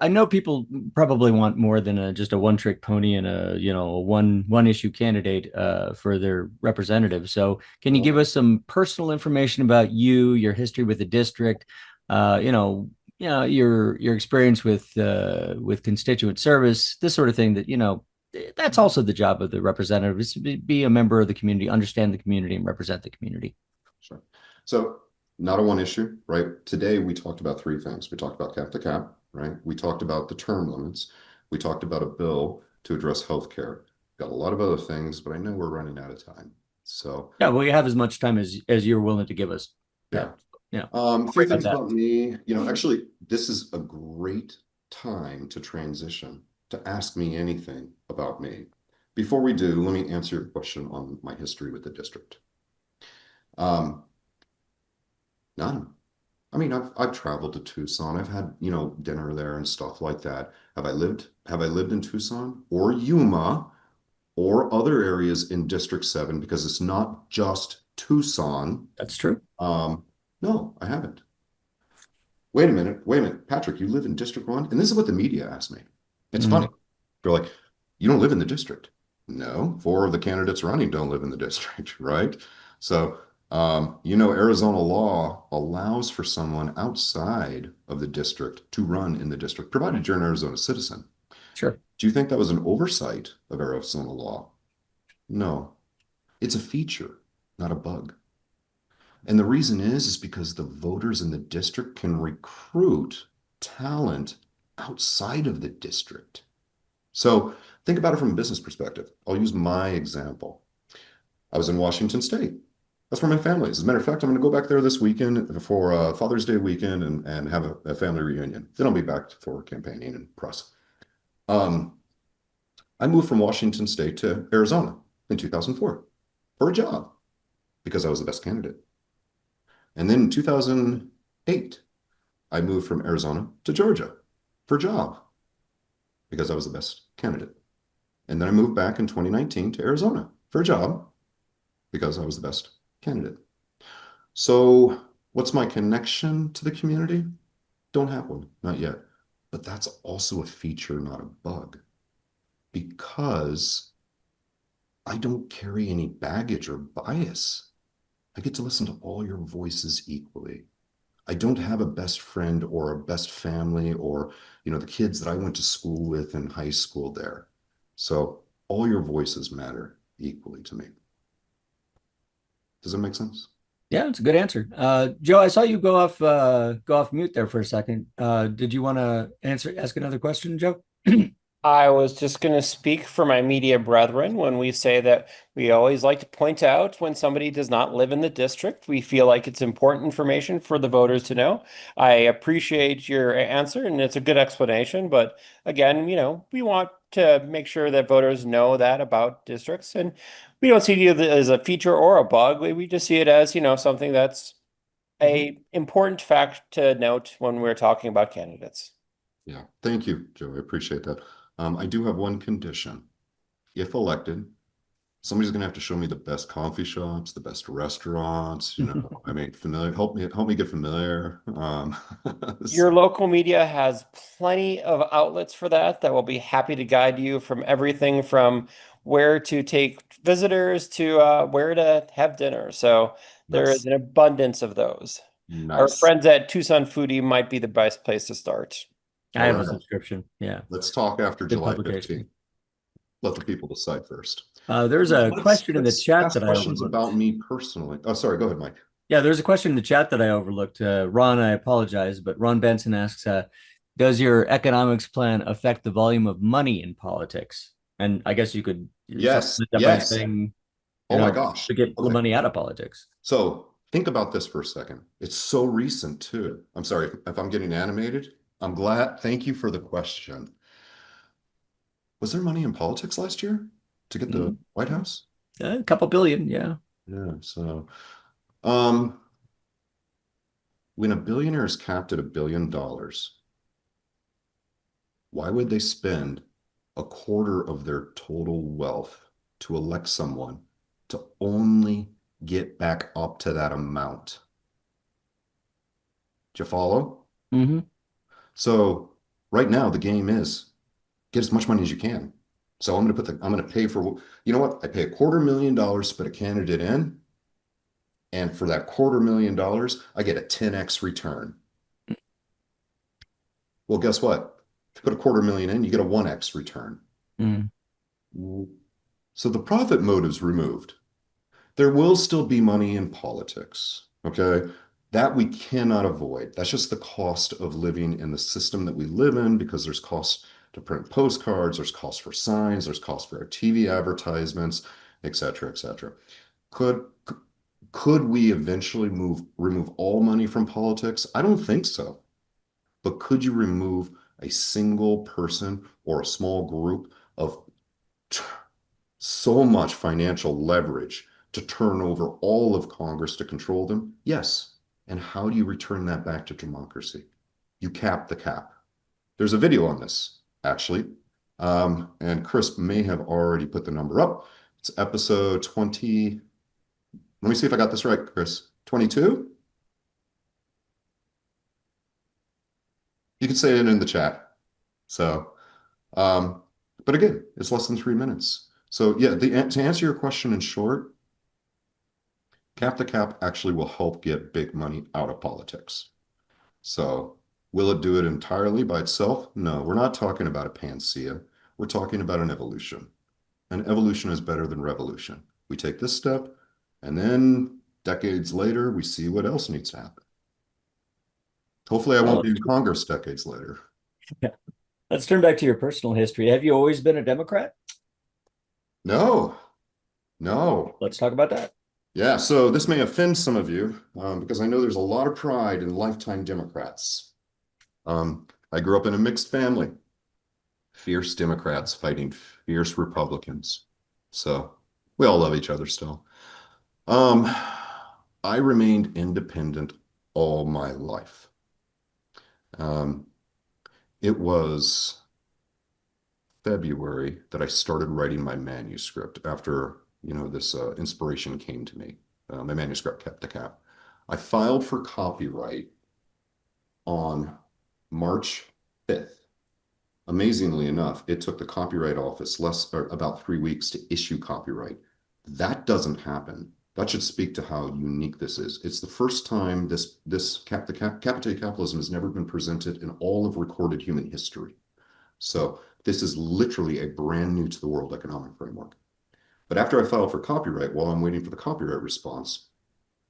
know people probably want more than just a one-trick pony and a one issue candidate for their representative. So can you give us some personal information about you, your history with the district, your experience with constituent service, this sort of thing that that's also the job of the representative, is to be a member of the community, understand the community, and represent the community. Sure. So not a one issue, right? Today, we talked about three things. We talked about cap to cap, right? We talked about the term limits. We talked about a bill to address healthcare. Got a lot of other things, but I know we're running out of time. So yeah, well, you have as much time as you're willing to give us. Yeah. Yeah. A few things about me, actually, this is a great time to transition, to ask me anything about me. Before we do, let me answer your question on my history with the district. None. I mean, I've traveled to Tucson. I've had, dinner there and stuff like that. Have I lived in Tucson or Yuma or other areas in District 7? Because it's not just Tucson. That's true. No, I haven't. Wait a minute, Patrick, you live in District 1? And this is what the media asked me. It's funny. They're like, you don't live in the district. No, 4 of the candidates running don't live in the district, right? So, Arizona law allows for someone outside of the district to run in the district, provided you're an Arizona citizen. Sure. Do you think that was an oversight of Arizona law? No, it's a feature, not a bug. And the reason is because the voters in the district can recruit talent outside of the district. So think about it from a business perspective. I'll use my example. I was in Washington State. That's where my family is. As a matter of fact, I'm going to go back there this weekend for Father's Day weekend and have a family reunion. Then I'll be back for campaigning and press. I moved from Washington State to Arizona in 2004 for a job because I was the best candidate. And then in 2008, I moved from Arizona to Georgia for a job because I was the best candidate. And then I moved back in 2019 to Arizona for a job because I was the best candidate. So what's my connection to the community? Don't have one, not yet. But that's also a feature, not a bug, because I don't carry any baggage or bias. I get to listen to all your voices equally. I don't have a best friend or a best family or, the kids that I went to school with in high school there. So all your voices matter equally to me. Does that make sense? Yeah, it's a good answer. Joe, I saw you go off mute there for a second. Did you want to ask another question, Joe? I was just going to speak for my media brethren when we say that we always like to point out when somebody does not live in the district. We feel like it's important information for the voters to know. I appreciate your answer, and it's a good explanation. But again, we want to make sure that voters know that about districts, and we don't see it as a feature or a bug. We just see it as, something that's a important fact to note when we're talking about candidates. Yeah, thank you, Joe. I appreciate that. I do have one condition. If elected, somebody's gonna have to show me the best coffee shops, the best restaurants, I mean, help me get familiar. Your local media has plenty of outlets for that will be happy to guide you from everything from where to take visitors to where to have dinner. So there is Nice. an abundance of those. Our Nice. friends at Tucson Foodie might be the best place to start. I have a All right. subscription. Yeah. Let's talk after Good July publication. 15th. Let the people decide first. There's a question in the Let's chat ask that I questions overlooked. about me personally. Oh, sorry. Go ahead, Mike. Yeah, there's a question in the chat that I overlooked. Ron, I apologize, but Ron Benson asks, does your economics plan affect the volume of money in politics? And I guess you could Yes. supplement that by Yes. saying, Oh my gosh. to get the Okay. money out of politics. So think about this for a second. It's so recent too. I'm sorry if I'm getting animated. I'm glad. Thank you for the question. Was there money in politics last year to get the White House? A couple billion, yeah. Yeah. So, um, when a billionaire is capped at $1 billion, why would they spend a quarter of their total wealth to elect someone to only get back up to that amount? Do you follow? Mm-hmm. So right now the game is get as much money as you can. So I'm going to pay for, you know what? I pay $250,000 to put a candidate in. And for that $250,000, I get a 10x return. Well, guess what? If you put $250,000 in, you get a 1x return. Mm. So the profit motive's removed. There will still be money in politics, okay? That we cannot avoid. That's just the cost of living in the system that we live in because there's costs to print postcards, there's costs for signs, there's costs for our TV advertisements, et cetera, et cetera. Could we eventually remove all money from politics? I don't think so. But could you remove a single person or a small group of so much financial leverage to turn over all of Congress to control them? Yes. And how do you return that back to democracy? You cap the cap. There's a video on this, actually. And Chris may have already put the number up. It's episode 20. Let me see if I got this right, Chris. 22? You can say it in the chat. So, but again, it's less than 3 minutes. So yeah, to answer your question in short, cap the cap actually will help get big money out of politics. So will it do it entirely by itself? No, we're not talking about a panacea. We're talking about an evolution. And evolution is better than revolution. We take this step, and then decades later, we see what else needs to happen. Hopefully I won't be in Congress decades later. Yeah. Let's turn back to your personal history. Have you always been a Democrat? No. Let's talk about that. Yeah, so this may offend some of you because I know there's a lot of pride in lifetime Democrats. I grew up in a mixed family. Fierce Democrats fighting fierce Republicans. So we all love each other still. I remained independent all my life. It was February that I started writing my manuscript after, this inspiration came to me. My manuscript kept the cap. I filed for copyright on March 5th. Amazingly enough, it took the Copyright Office about 3 weeks to issue copyright. That doesn't happen That should speak to how unique this is. It's the first time capitated capitalism has never been presented in all of recorded human history. So this is literally a brand new to the world economic framework. But after I filed for copyright, while I'm waiting for the copyright response,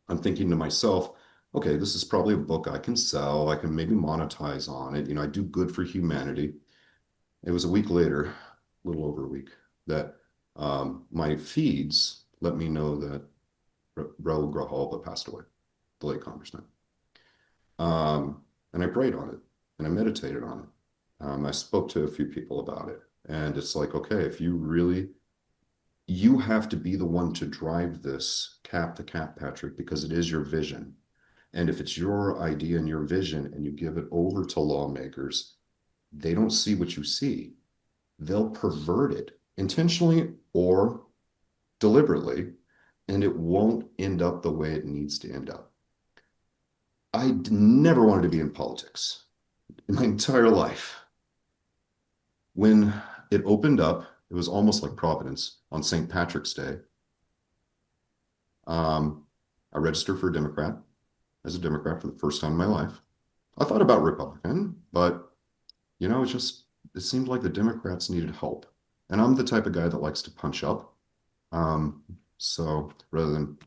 I'm thinking to myself, okay, this is probably a book I can sell. I can maybe monetize on it. I do good for humanity. It was a week later, a little over a week, that my feeds let me know that Raul Grijalva passed away, the late congressman. And I prayed on it and I meditated on it. I spoke to a few people about it, and it's like, okay, if you have to be the one to drive this cap to cap, Patrick, because it is your vision. And if it's your idea and your vision and you give it over to lawmakers, they don't see what you see. They'll pervert it intentionally or deliberately, and it won't end up the way it needs to end up. I never wanted to be in politics in my entire life. When it opened up, it was almost like Providence on St. Patrick's Day. I registered for a Democrat as a Democrat for the first time in my life. I thought about Republican, but it seemed like the Democrats needed help. And I'm the type of guy that likes to punch up. So rather than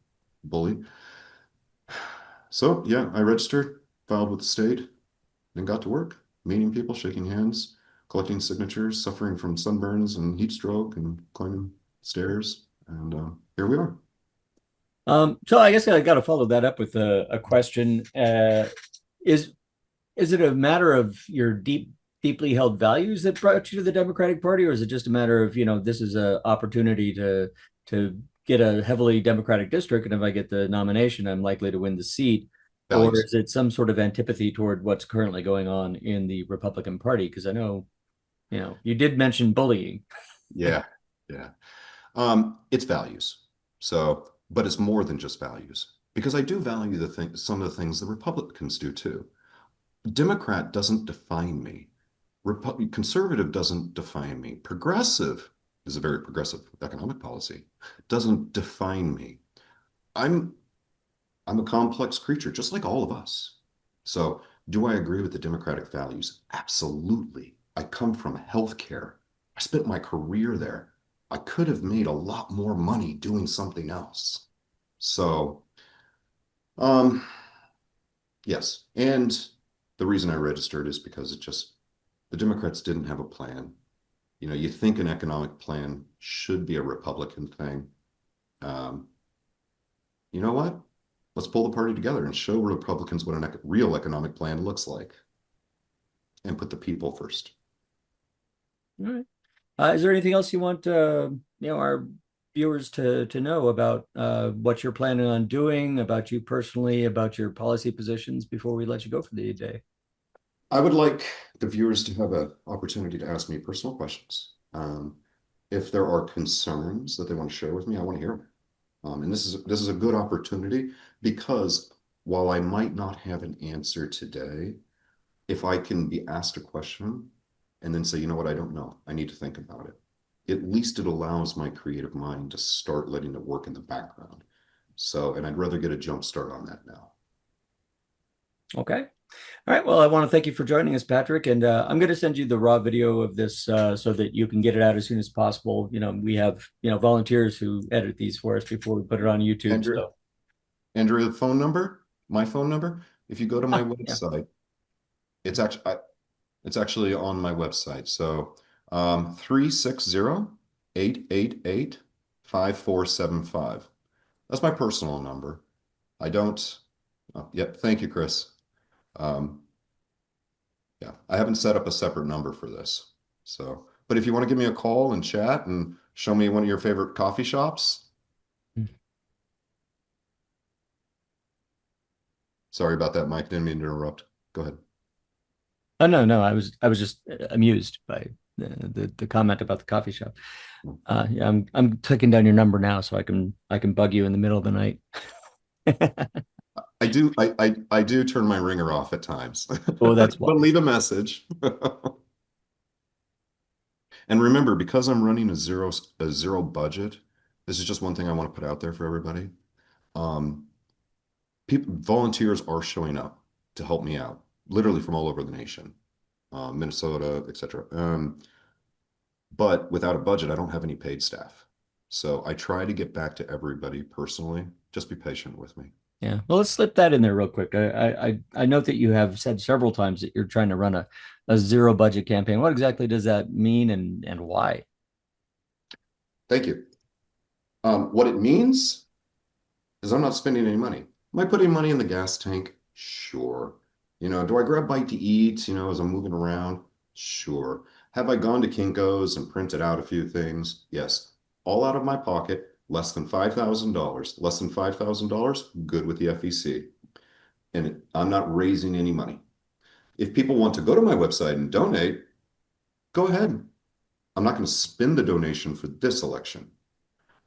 bully. So yeah, I registered, filed with the state, and got to work, meeting people, shaking hands, collecting signatures, suffering from sunburns and heat stroke, and climbing stairs. And here we are. So I guess I got to follow that up with a question. Is it a matter of your deeply held values that brought you to the Democratic Party, or is it just a matter of, this is an opportunity to get a heavily Democratic district, and if I get the nomination, I'm likely to win the seat? Values. Or is it some sort of antipathy toward what's currently going on in the Republican Party? Because I know, you did mention bullying. Yeah. It's values. So, but it's more than just values, because I do value some of the things the Republicans do too. Democrat doesn't define me. Conservative doesn't define me. Progressive is a very progressive economic policy. Doesn't define me. I'm a complex creature, just like all of us. So do I agree with the Democratic values? Absolutely. I come from healthcare. I spent my career there. I could have made a lot more money doing something else. So, yes. And the reason I registered is because the Democrats didn't have a plan. You think an economic plan should be a Republican thing. You know what? Let's pull the party together and show Republicans what a real economic plan looks like, and put the people first. All right. Is there anything else you want our viewers to know about what you're planning on doing, about you personally, about your policy positions before we let you go for the day? I would like the viewers to have an opportunity to ask me personal questions. If there are concerns that they want to share with me, I want to hear them. And this is a good opportunity, because while I might not have an answer today, if I can be asked a question and then say, you know what, I don't know, I need to think about it. At least it allows my creative mind to start letting it work in the background. So, and I'd rather get a jump start on that now. Okay. All right. Well, I want to thank you for joining us, Patrick. And I'm going to send you the raw video of this so that you can get it out as soon as possible. We have, volunteers who edit these for us before we put it on YouTube. Andrew, the phone number, my phone number, if you go to my website, it's actually on my website. So 360-888-5475. That's my personal number. I don't. Yep. Thank you, Chris. Yeah, I haven't set up a separate number for this. So, but if you want to give me a call and chat and show me one of your favorite coffee shops. Sorry about that, Mike. Didn't mean to interrupt. Go ahead. Oh, no. I was just amused by the comment about the coffee shop. Yeah, I'm taking down your number now so I can bug you in the middle of the night. I do turn my ringer off at times. Oh, that's why. But leave a message. And remember, because I'm running a zero budget, this is just one thing I want to put out there for everybody. People, volunteers are showing up to help me out, literally from all over the nation, Minnesota, etc. But without a budget, I don't have any paid staff. So I try to get back to everybody personally. Just be patient with me. Yeah. Well, let's slip that in there real quick. I note that you have said several times that you're trying to run a zero budget campaign. What exactly does that mean and why? Thank you. What it means is I'm not spending any money. Am I putting money in the gas tank? Sure. You know, do I grab bite to eat, you know, as I'm moving around? Sure. Have I gone to Kinko's and printed out a few things? Yes. All out of my pocket, less than $5,000. Less than $5,000, good with the FEC. And I'm not raising any money. If people want to go to my website and donate, go ahead. I'm not going to spend the donation for this election.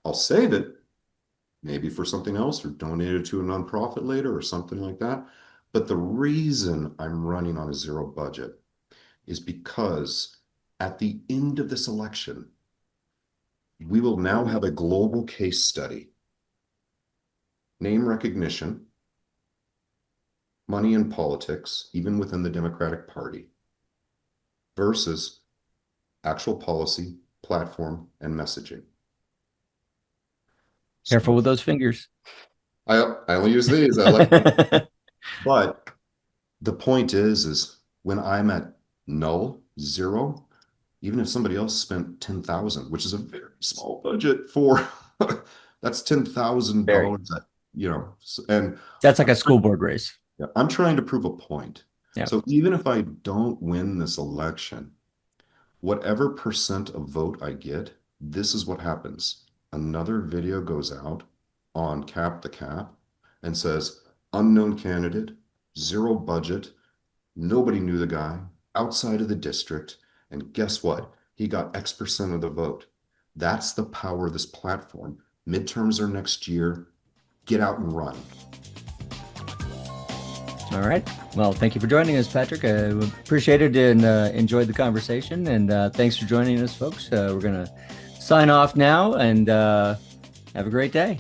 I'll save it, maybe for something else, or donate it to a nonprofit later or something like that. But the reason I'm running on a zero budget is because at the end of this election, we will now have a global case study, name recognition, money in politics, even within the Democratic Party, versus actual policy, platform, and messaging. Careful with those fingers. I only use these. I like but the point is when I'm at null, zero, even if somebody else spent 10,000, which is a very small budget for that's $10,000 at, you know, and That's like a school board race. yeah, I'm trying to prove a point. Yeah. So even if I don't win this election, whatever percent of vote I get, this is what happens. Another video goes out on Cap the Cap and says, unknown candidate, zero budget, nobody knew the guy, outside of the district, and guess what? He got X% of the vote. That's the power of this platform. Midterms are next year. Get out and run. All right. Well, thank you for joining us, Patrick. I appreciate it and enjoyed the conversation. And thanks for joining us, folks. We're going to sign off now and have a great day.